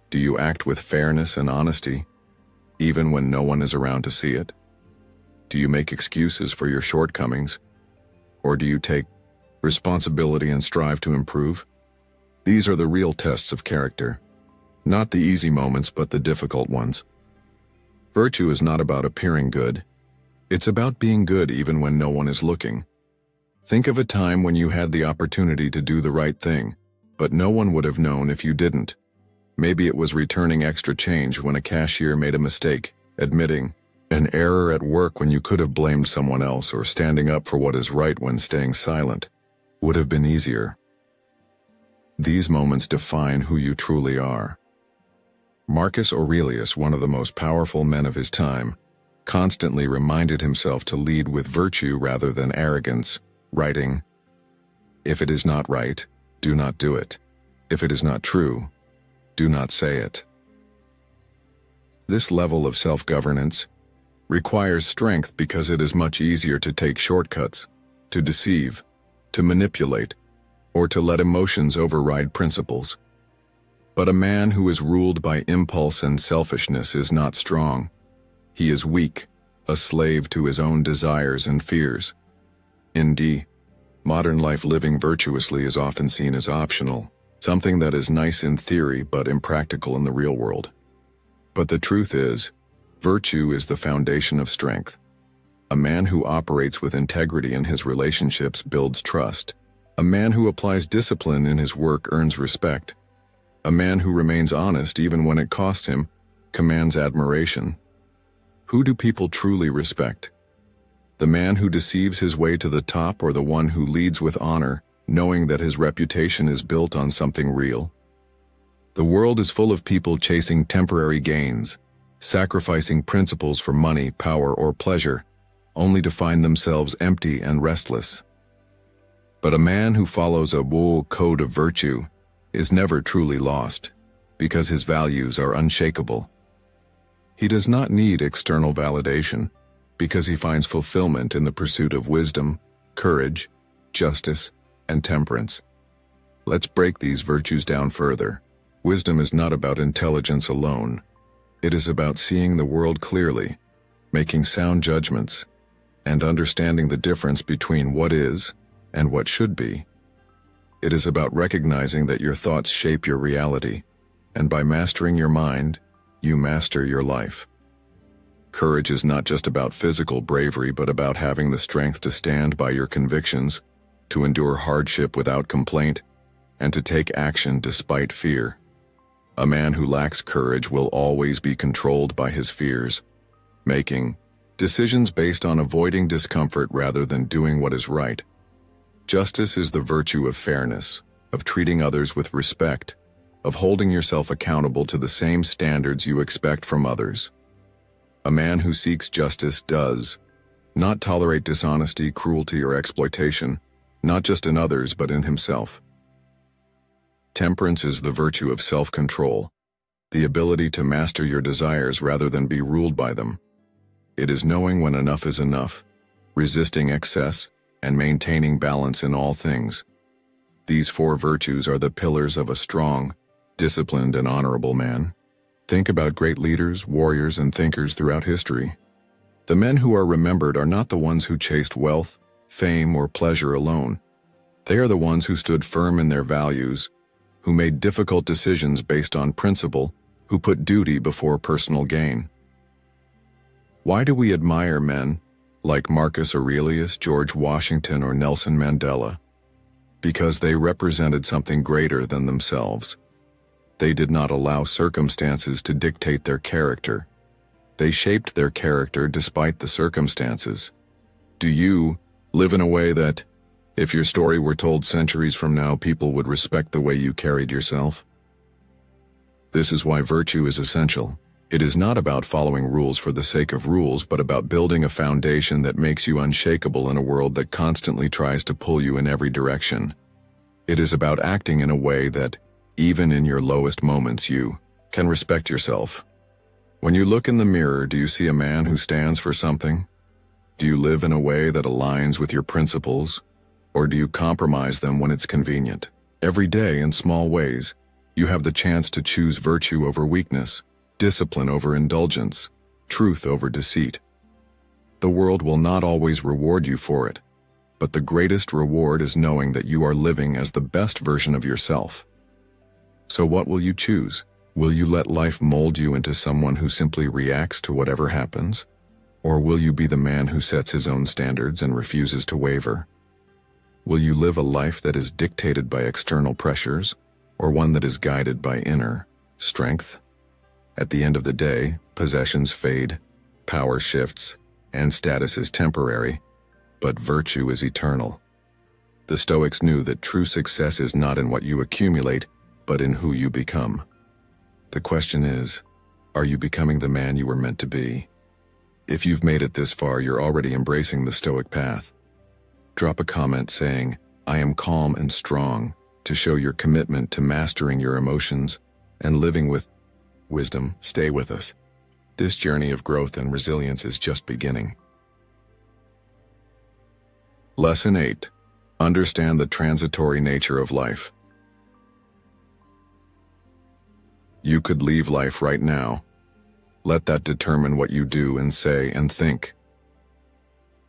Do you act with fairness and honesty, even when no one is around to see it? Do you make excuses for your shortcomings? Or do you take responsibility and strive to improve? These are the real tests of character. Not the easy moments, but the difficult ones. Virtue is not about appearing good. It's about being good even when no one is looking. Think of a time when you had the opportunity to do the right thing, but no one would have known if you didn't. Maybe it was returning extra change when a cashier made a mistake, admitting an error at work when you could have blamed someone else, or standing up for what is right when staying silent would have been easier. These moments define who you truly are. Marcus Aurelius, one of the most powerful men of his time, constantly reminded himself to lead with virtue rather than arrogance, writing, "If it is not right, do not do it. If it is not true, do not say it." This level of self-governance requires strength because it is much easier to take shortcuts, to deceive, to manipulate, or to let emotions override principles. But a man who is ruled by impulse and selfishness is not strong. He is weak, a slave to his own desires and fears. Indeed, modern life living virtuously is often seen as optional, something that is nice in theory but impractical in the real world. But the truth is, virtue is the foundation of strength. A man who operates with integrity in his relationships builds trust. A man who applies discipline in his work earns respect. A man who remains honest even when it costs him commands admiration. Who do people truly respect? The man who deceives his way to the top, or the one who leads with honor, knowing that his reputation is built on something real? The world is full of people chasing temporary gains, sacrificing principles for money, power, or pleasure, only to find themselves empty and restless. But a man who follows a code of virtue is never truly lost. because his values are unshakable. He does not need external validation because he finds fulfillment in the pursuit of wisdom, courage, justice, and temperance. Let's break these virtues down further. Wisdom is not about intelligence alone. It is about seeing the world clearly, making sound judgments, and understanding the difference between what is and what should be. It is about recognizing that your thoughts shape your reality, and by mastering your mind, you master your life. Courage is not just about physical bravery, but about having the strength to stand by your convictions, to endure hardship without complaint, and to take action despite fear. A man who lacks courage will always be controlled by his fears, making decisions based on avoiding discomfort rather than doing what is right. Justice is the virtue of fairness, of treating others with respect, of holding yourself accountable to the same standards you expect from others. A man who seeks justice does not tolerate dishonesty, cruelty, or exploitation, not just in others but in himself. Temperance is the virtue of self-control, the ability to master your desires rather than be ruled by them. It is knowing when enough is enough, resisting excess, and maintaining balance in all things. These four virtues are the pillars of a strong, disciplined, and honorable man. Think about great leaders, warriors, and thinkers throughout history. The men who are remembered are not the ones who chased wealth, fame, or pleasure alone. They are the ones who stood firm in their values, who made difficult decisions based on principle, who put duty before personal gain. Why do we admire men like Marcus Aurelius, George Washington, or Nelson Mandela? Because they represented something greater than themselves. They did not allow circumstances to dictate their character. They shaped their character despite the circumstances. Do you live in a way that, if your story were told centuries from now, people would respect the way you carried yourself? This is why virtue is essential. It is not about following rules for the sake of rules, but about building a foundation that makes you unshakable in a world that constantly tries to pull you in every direction. It is about acting in a way that, even in your lowest moments, you can respect yourself. When you look in the mirror, do you see a man who stands for something? Do you live in a way that aligns with your principles? Or do you compromise them when it's convenient? Every day, in small ways, you have the chance to choose virtue over weakness, discipline over indulgence, truth over deceit. The world will not always reward you for it, but the greatest reward is knowing that you are living as the best version of yourself. So what will you choose? Will you let life mold you into someone who simply reacts to whatever happens? Or will you be the man who sets his own standards and refuses to waver? Will you live a life that is dictated by external pressures, or one that is guided by inner strength? At the end of the day, possessions fade, power shifts, and status is temporary, but virtue is eternal. The Stoics knew that true success is not in what you accumulate, but in who you become. The question is, are you becoming the man you were meant to be? If you've made it this far, you're already embracing the Stoic path. Drop a comment saying, "I am calm and strong," to show your commitment to mastering your emotions and living with wisdom. Stay with us. This journey of growth and resilience is just beginning. Lesson 8. Understand the transitory nature of life. You could leave life right now. Let that determine what you do and say and think.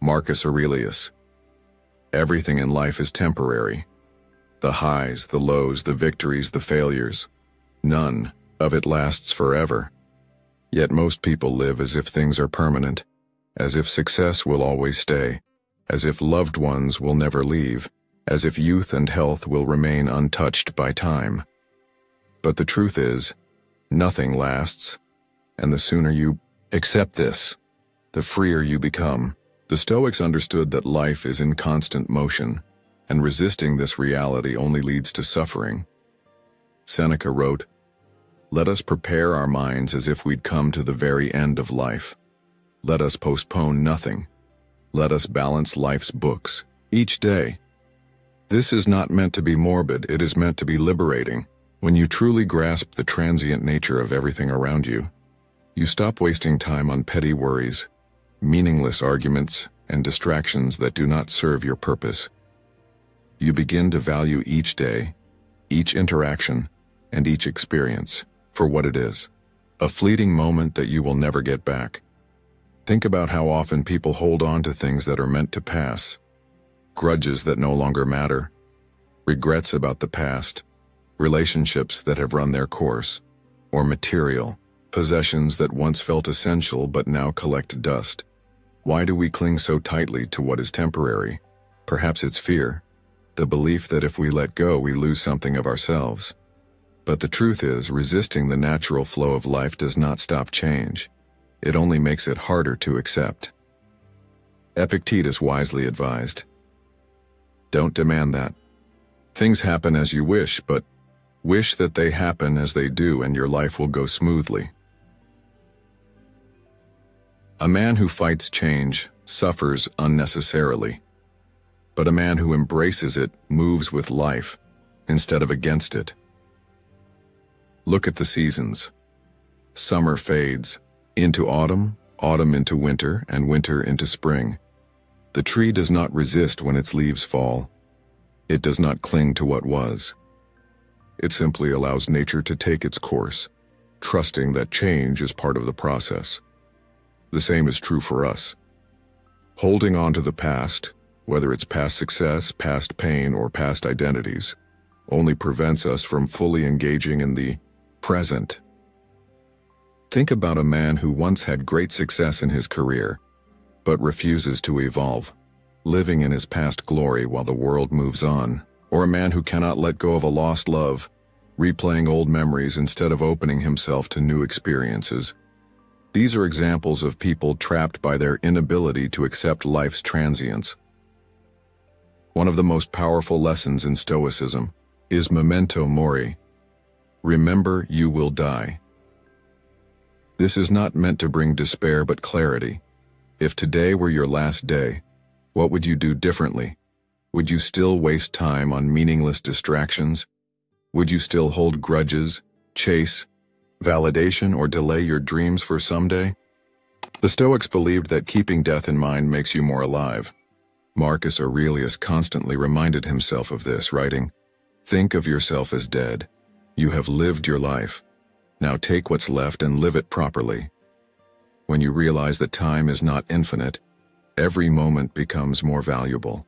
Marcus Aurelius. Everything in life is temporary. The highs, the lows, the victories, the failures. None of it lasts forever. Yet most people live as if things are permanent, as if success will always stay, as if loved ones will never leave, as if youth and health will remain untouched by time. But the truth is, nothing lasts, and the sooner you accept this, the freer you become. The Stoics understood that life is in constant motion, and resisting this reality only leads to suffering. Seneca wrote, "Let us prepare our minds as if we'd come to the very end of life. Let us postpone nothing. Let us balance life's books each day." This is not meant to be morbid, it is meant to be liberating. When you truly grasp the transient nature of everything around you, you stop wasting time on petty worries, meaningless arguments, and distractions that do not serve your purpose. You begin to value each day, each interaction, and each experience for what it is, a fleeting moment that you will never get back. Think about how often people hold on to things that are meant to pass, grudges that no longer matter, regrets about the past, relationships that have run their course, or material possessions that once felt essential but now collect dust. Why do we cling so tightly to what is temporary? Perhaps it's fear, the belief that if we let go, we lose something of ourselves. But the truth is, resisting the natural flow of life does not stop change. It only makes it harder to accept. Epictetus wisely advised, "Don't demand that. Things happen as you wish, but wish that they happen as they do, and your life will go smoothly." A man who fights change suffers unnecessarily, but a man who embraces it moves with life instead of against it. Look at the seasons. Summer fades into autumn, autumn into winter, and winter into spring. The tree does not resist when its leaves fall. It does not cling to what was. It simply allows nature to take its course, trusting that change is part of the process. The same is true for us. Holding on to the past, whether it's past success, past pain, or past identities, only prevents us from fully engaging in the present. Think about a man who once had great success in his career, but refuses to evolve, living in his past glory while the world moves on, or a man who cannot let go of a lost love, replaying old memories instead of opening himself to new experiences. These are examples of people trapped by their inability to accept life's transience. One of the most powerful lessons in Stoicism is memento mori. Remember, you will die. This is not meant to bring despair but clarity. If today were your last day, what would you do differently? Would you still waste time on meaningless distractions? Would you still hold grudges, chase validation, or delay your dreams for someday? The Stoics believed that keeping death in mind makes you more alive. Marcus Aurelius constantly reminded himself of this, writing, "Think of yourself as dead. You have lived your life. Now take what's left and live it properly." When you realize that time is not infinite, every moment becomes more valuable.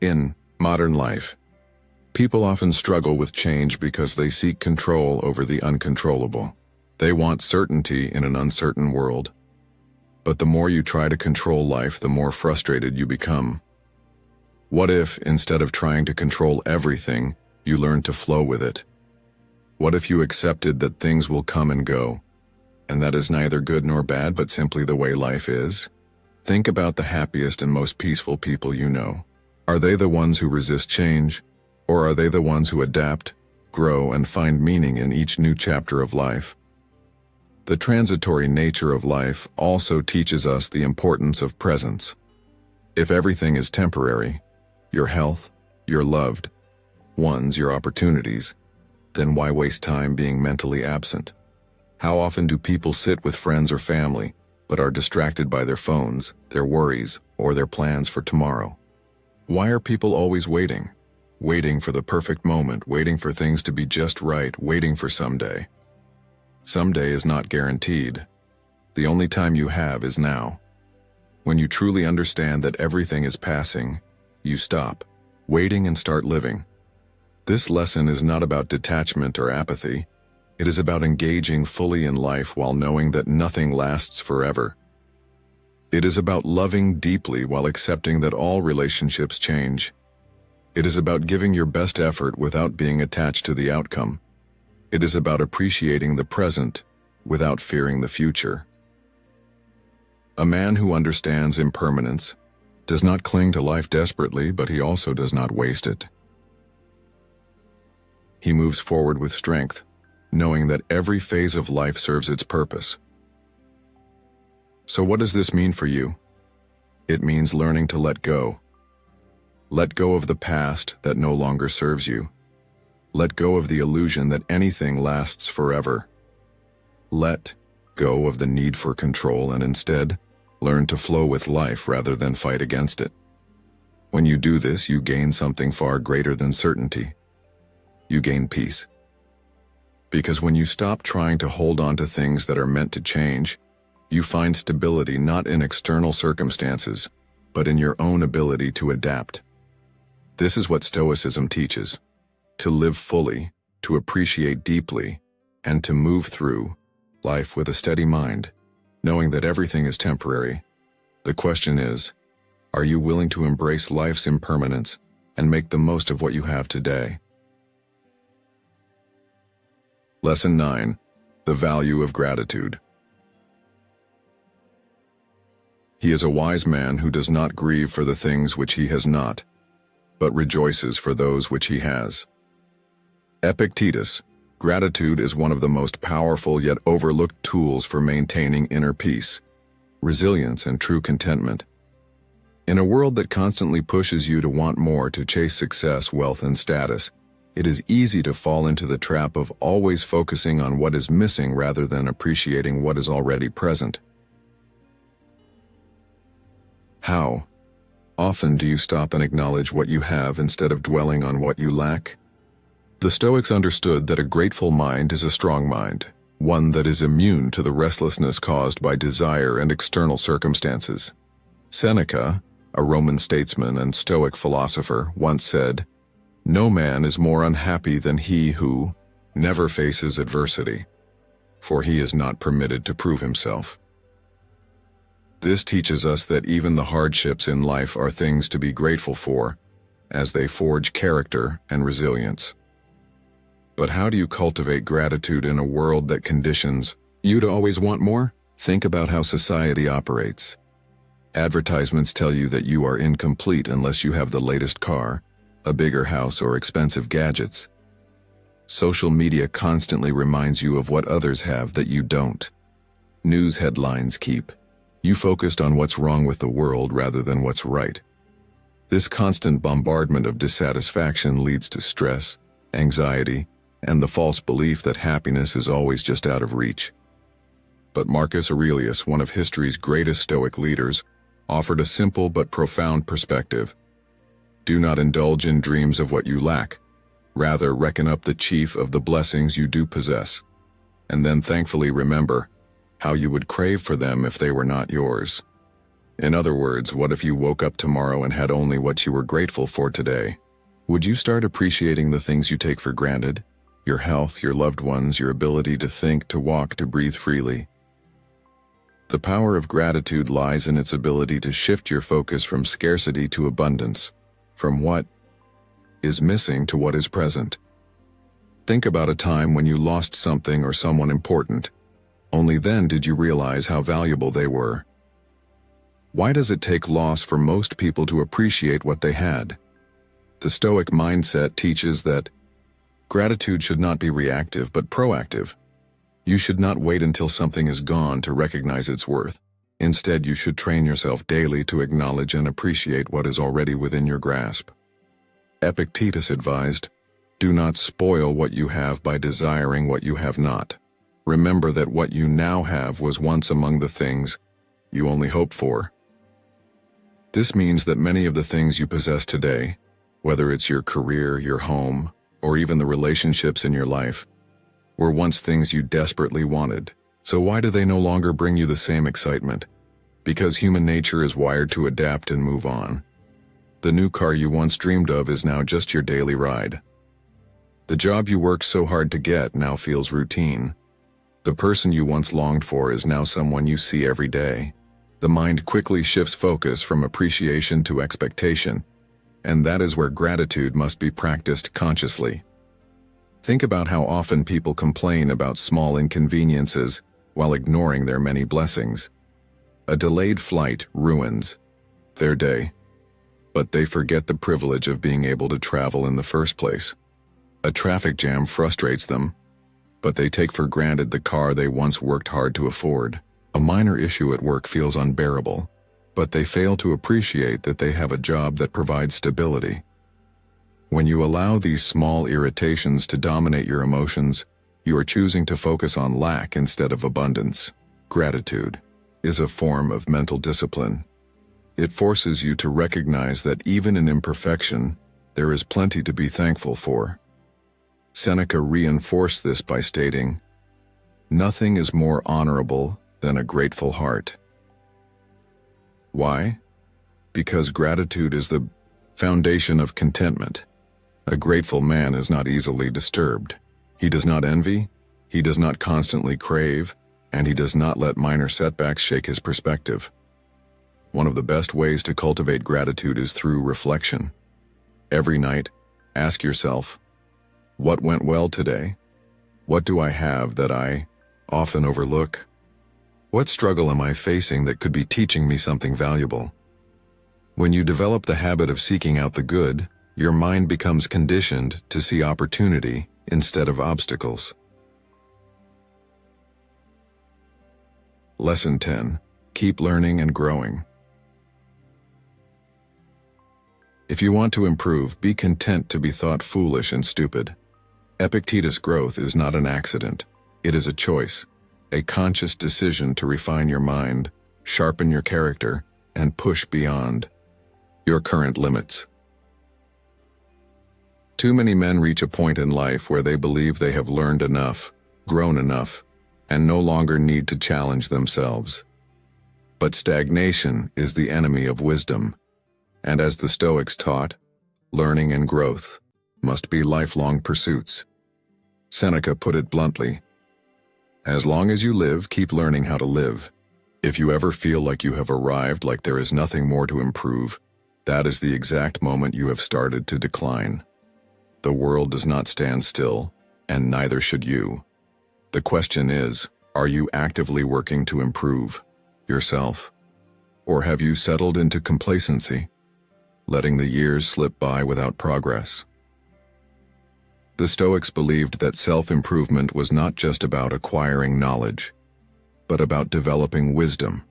In modern life, people often struggle with change because they seek control over the uncontrollable. They want certainty in an uncertain world. But the more you try to control life, the more frustrated you become. What if, instead of trying to control everything, you learn to flow with it? What if you accepted that things will come and go, and that is neither good nor bad, but simply the way life is? Think about the happiest and most peaceful people you know. Are they the ones who resist change? Or are they the ones who adapt, grow, and find meaning in each new chapter of life? The transitory nature of life also teaches us the importance of presence. If everything is temporary, your health, your loved ones, your opportunities, then why waste time being mentally absent? How often do people sit with friends or family, but are distracted by their phones, their worries, or their plans for tomorrow? Why are people always waiting? Waiting for the perfect moment, waiting for things to be just right, waiting for someday. Someday is not guaranteed. The only time you have is now. When you truly understand that everything is passing, you stop waiting and start living. This lesson is not about detachment or apathy. It is about engaging fully in life while knowing that nothing lasts forever. It is about loving deeply while accepting that all relationships change. It is about giving your best effort without being attached to the outcome. It is about appreciating the present without fearing the future. A man who understands impermanence does not cling to life desperately, but he also does not waste it. He moves forward with strength, knowing that every phase of life serves its purpose. So what does this mean for you? It means learning to let go. Let go of the past that no longer serves you. Let go of the illusion that anything lasts forever. Let go of the need for control and instead learn to flow with life rather than fight against it. When you do this, you gain something far greater than certainty. You gain peace. Because when you stop trying to hold on to things that are meant to change, you find stability not in external circumstances, but in your own ability to adapt. This is what Stoicism teaches: to live fully, to appreciate deeply, and to move through life with a steady mind, knowing that everything is temporary. The question is, are you willing to embrace life's impermanence and make the most of what you have today? Lesson 9. The value of gratitude. He is a wise man who does not grieve for the things which he has not, but rejoices for those which he has. Epictetus. Gratitude is one of the most powerful yet overlooked tools for maintaining inner peace, resilience, and true contentment. In a world that constantly pushes you to want more, to chase success, wealth, and status, it is easy to fall into the trap of always focusing on what is missing rather than appreciating what is already present. How often do you stop and acknowledge what you have instead of dwelling on what you lack? The Stoics understood that a grateful mind is a strong mind, one that is immune to the restlessness caused by desire and external circumstances. Seneca, a Roman statesman and Stoic philosopher, once said, "No man is more unhappy than he who never faces adversity, for he is not permitted to prove himself." This teaches us that even the hardships in life are things to be grateful for, as they forge character and resilience. But how do you cultivate gratitude in a world that conditions you to always want more? Think about how society operates. Advertisements tell you that you are incomplete unless you have the latest car, a bigger house, or expensive gadgets. Social media constantly reminds you of what others have that you don't. News headlines keep you focused on what's wrong with the world rather than what's right. This constant bombardment of dissatisfaction leads to stress, anxiety, and the false belief that happiness is always just out of reach. But Marcus Aurelius, one of history's greatest Stoic leaders, offered a simple but profound perspective. Do not indulge in dreams of what you lack. Rather, reckon up the chief of the blessings you do possess, and then thankfully remember how you would crave for them if they were not yours. In other words, what if you woke up tomorrow and had only what you were grateful for today? Would you start appreciating the things you take for granted? Your health, your loved ones, your ability to think, to walk, to breathe freely. The power of gratitude lies in its ability to shift your focus from scarcity to abundance, from what is missing to what is present. Think about a time when you lost something or someone important. Only then did you realize how valuable they were. Why does it take loss for most people to appreciate what they had? The Stoic mindset teaches that gratitude should not be reactive but proactive. You should not wait until something is gone to recognize its worth. Instead, you should train yourself daily to acknowledge and appreciate what is already within your grasp. Epictetus advised, "Do not spoil what you have by desiring what you have not. Remember that what you now have was once among the things you only hoped for." This means that many of the things you possess today, whether it's your career, your home, or even the relationships in your life, were once things you desperately wanted. So why do they no longer bring you the same excitement? Because human nature is wired to adapt and move on. The new car you once dreamed of is now just your daily ride. The job you worked so hard to get now feels routine. The person you once longed for is now someone you see every day. The mind quickly shifts focus from appreciation to expectation, and that is where gratitude must be practiced consciously. Think about how often people complain about small inconveniences while ignoring their many blessings. A delayed flight ruins their day, but they forget the privilege of being able to travel in the first place. A traffic jam frustrates them, but they take for granted the car they once worked hard to afford. A minor issue at work feels unbearable, but they fail to appreciate that they have a job that provides stability. When you allow these small irritations to dominate your emotions, you are choosing to focus on lack instead of abundance. Gratitude is a form of mental discipline. It forces you to recognize that even in imperfection, there is plenty to be thankful for. Seneca reinforced this by stating, "Nothing is more honorable than a grateful heart." Why? Because gratitude is the foundation of contentment. A grateful man is not easily disturbed. He does not envy, he does not constantly crave, and he does not let minor setbacks shake his perspective. One of the best ways to cultivate gratitude is through reflection. Every night, ask yourself, what went well today? What do I have that I often overlook? What struggle am I facing that could be teaching me something valuable? When you develop the habit of seeking out the good, your mind becomes conditioned to see opportunity instead of obstacles. Lesson 10. Keep learning and growing. If you want to improve, be content to be thought foolish and stupid. Epictetus' growth is not an accident. It is a choice, a conscious decision to refine your mind, sharpen your character, and push beyond your current limits. Too many men reach a point in life where they believe they have learned enough, grown enough, and no longer need to challenge themselves. But stagnation is the enemy of wisdom, and as the Stoics taught, learning and growth must be lifelong pursuits. Seneca put it bluntly, "As long as you live, keep learning how to live. If you ever feel like you have arrived, like there is nothing more to improve, that is the exact moment you have started to decline. The world does not stand still, and neither should you. The question is, are you actively working to improve yourself? Or have you settled into complacency, letting the years slip by without progress?" The Stoics believed that self-improvement was not just about acquiring knowledge, but about developing wisdom,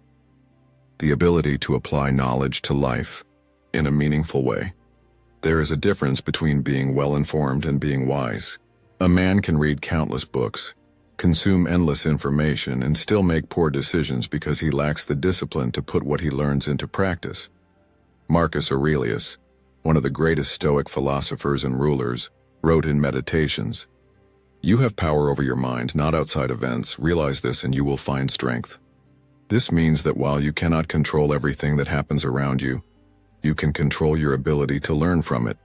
the ability to apply knowledge to life in a meaningful way. There is a difference between being well-informed and being wise. A man can read countless books, consume endless information, and still make poor decisions because he lacks the discipline to put what he learns into practice. Marcus Aurelius, one of the greatest Stoic philosophers and rulers, wrote in Meditations, "You have power over your mind, not outside events. Realize this and you will find strength." This means that while you cannot control everything that happens around you, you can control your ability to learn from it.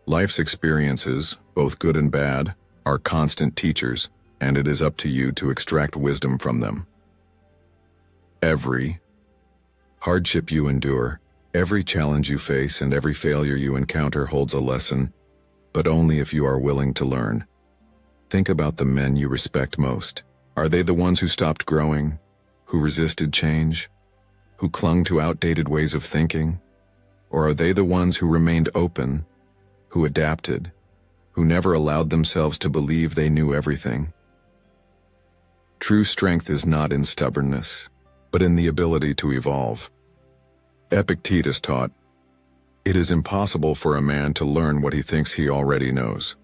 Life's experiences, both good and bad, are constant teachers, and it is up to you to extract wisdom from them. Every hardship you endure, every challenge you face, and every failure you encounter holds a lesson, but only if you are willing to learn. Think about the men you respect most. Are they the ones who stopped growing, who resisted change, who clung to outdated ways of thinking? Or are they the ones who remained open, who adapted, who never allowed themselves to believe they knew everything? True strength is not in stubbornness, but in the ability to evolve. Epictetus taught, "It is impossible for a man to learn what he thinks he already knows."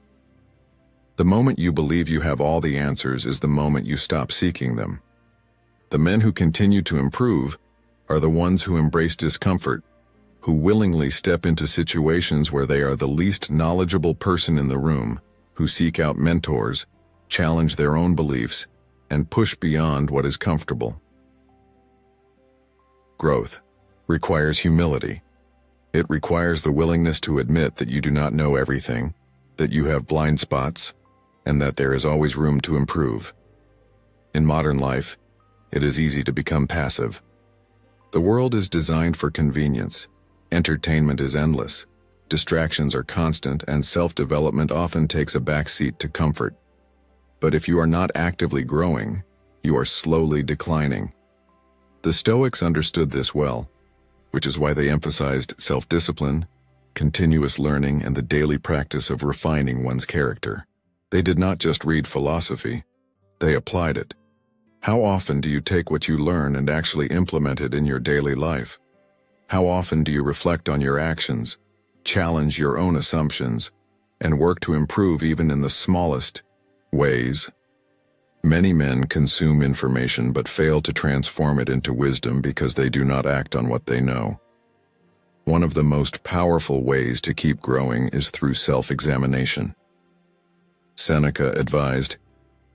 The moment you believe you have all the answers is the moment you stop seeking them. The men who continue to improve are the ones who embrace discomfort, who willingly step into situations where they are the least knowledgeable person in the room, who seek out mentors, challenge their own beliefs, and push beyond what is comfortable. Growth requires humility. It requires the willingness to admit that you do not know everything, that you have blind spots, and that there is always room to improve. In modern life, it is easy to become passive. The world is designed for convenience. Entertainment is endless. Distractions are constant, and self-development often takes a backseat to comfort. But if you are not actively growing, you are slowly declining. The Stoics understood this well, which is why they emphasized self-discipline, continuous learning, and the daily practice of refining one's character. They did not just read philosophy, they applied it. How often do you take what you learn and actually implement it in your daily life? How often do you reflect on your actions, challenge your own assumptions, and work to improve even in the smallest ways? Many men consume information but fail to transform it into wisdom because they do not act on what they know. One of the most powerful ways to keep growing is through self-examination. Seneca advised,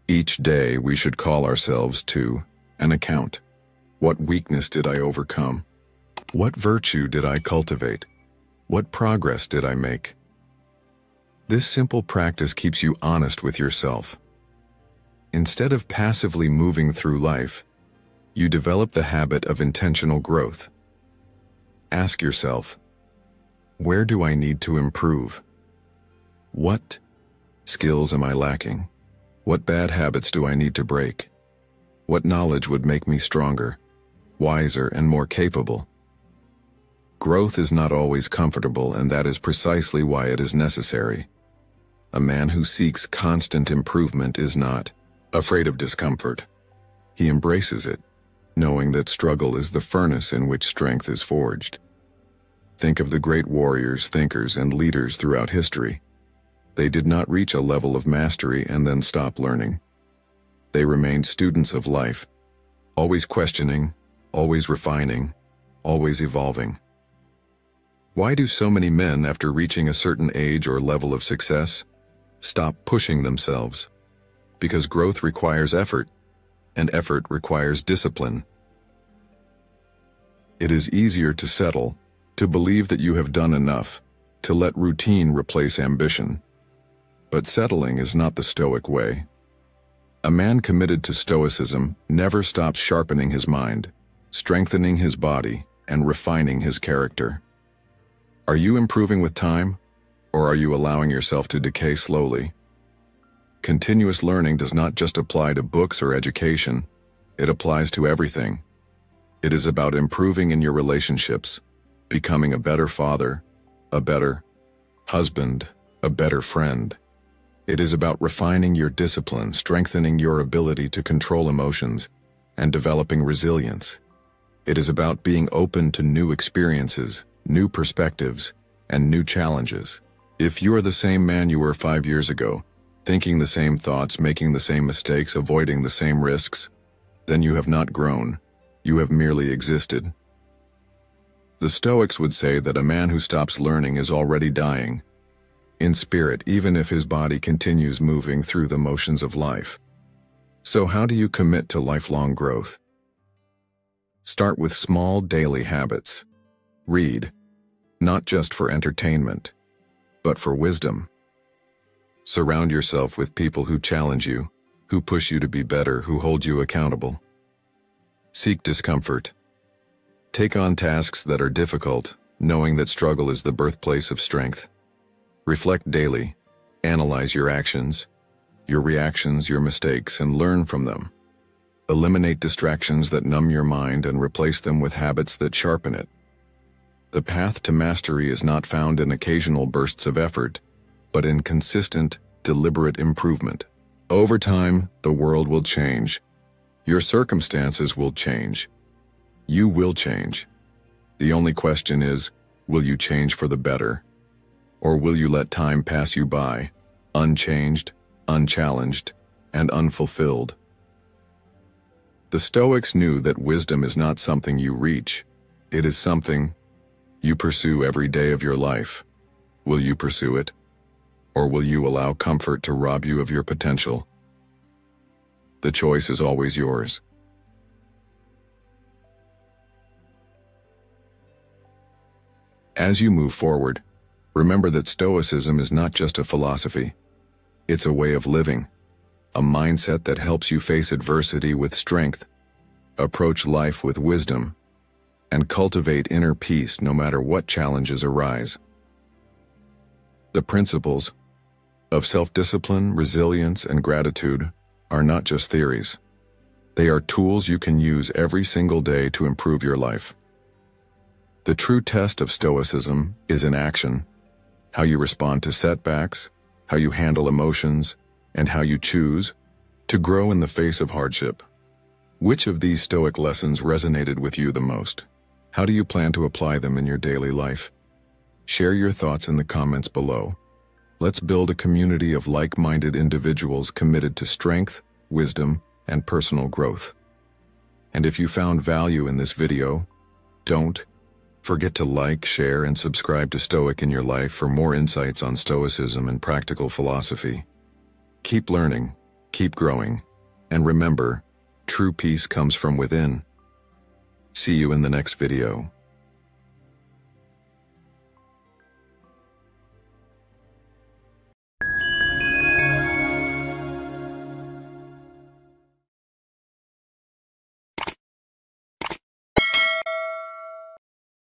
"Each day we should call ourselves to an account. What weakness did I overcome? What virtue did I cultivate? What progress did I make?" This simple practice keeps you honest with yourself. Instead of passively moving through life, you develop the habit of intentional growth. Ask yourself, where do I need to improve? What skills am I lacking? What bad habits do I need to break? What knowledge would make me stronger, wiser, and more capable? Growth is not always comfortable, and that is precisely why it is necessary. A man who seeks constant improvement is not afraid of discomfort. He embraces it, knowing that struggle is the furnace in which strength is forged. Think of the great warriors, thinkers, and leaders throughout history. They did not reach a level of mastery and then stop learning. They remained students of life, always questioning, always refining, always evolving. Why do so many men, after reaching a certain age or level of success, stop pushing themselves? Because growth requires effort, and effort requires discipline. It is easier to settle, to believe that you have done enough, to let routine replace ambition. But settling is not the Stoic way. A man committed to Stoicism never stops sharpening his mind, strengthening his body, and refining his character. Are you improving with time, or are you allowing yourself to decay slowly? Continuous learning does not just apply to books or education, it applies to everything. It is about improving in your relationships, becoming a better father, a better husband, a better friend. It is about refining your discipline, strengthening your ability to control emotions, and developing resilience. It is about being open to new experiences, new perspectives, and new challenges. If you are the same man you were 5 years ago, thinking the same thoughts, making the same mistakes, avoiding the same risks, then you have not grown, you have merely existed. The Stoics would say that a man who stops learning is already dying, in spirit, even if his body continues moving through the motions of life. So how do you commit to lifelong growth? Start with small daily habits. Read, not just for entertainment, but for wisdom. Surround yourself with people who challenge you, who push you to be better, who hold you accountable. Seek discomfort. Take on tasks that are difficult, knowing that struggle is the birthplace of strength. Reflect daily. Analyze your actions, your reactions, your mistakes, and learn from them. Eliminate distractions that numb your mind and replace them with habits that sharpen it. The path to mastery is not found in occasional bursts of effort, but in consistent, deliberate improvement. Over time, the world will change. Your circumstances will change. You will change. The only question is, will you change for the better? Or will you let time pass you by, unchanged, unchallenged, and unfulfilled? The Stoics knew that wisdom is not something you reach. It is something you pursue every day of your life. Will you pursue it? Or will you allow comfort to rob you of your potential? The choice is always yours. As you move forward, remember that Stoicism is not just a philosophy. It's a way of living, a mindset that helps you face adversity with strength, approach life with wisdom, and cultivate inner peace no matter what challenges arise. The principles of self-discipline, resilience, and gratitude are not just theories. They are tools you can use every single day to improve your life. The true test of Stoicism is in action, how you respond to setbacks, how you handle emotions, and how you choose to grow in the face of hardship. Which of these Stoic lessons resonated with you the most? How do you plan to apply them in your daily life? Share your thoughts in the comments below. Let's build a community of like-minded individuals committed to strength, wisdom, and personal growth. And if you found value in this video, don't forget to like, share, and subscribe to Stoic in Your Life for more insights on Stoicism and practical philosophy. Keep learning, keep growing, and remember, true peace comes from within. See you in the next video.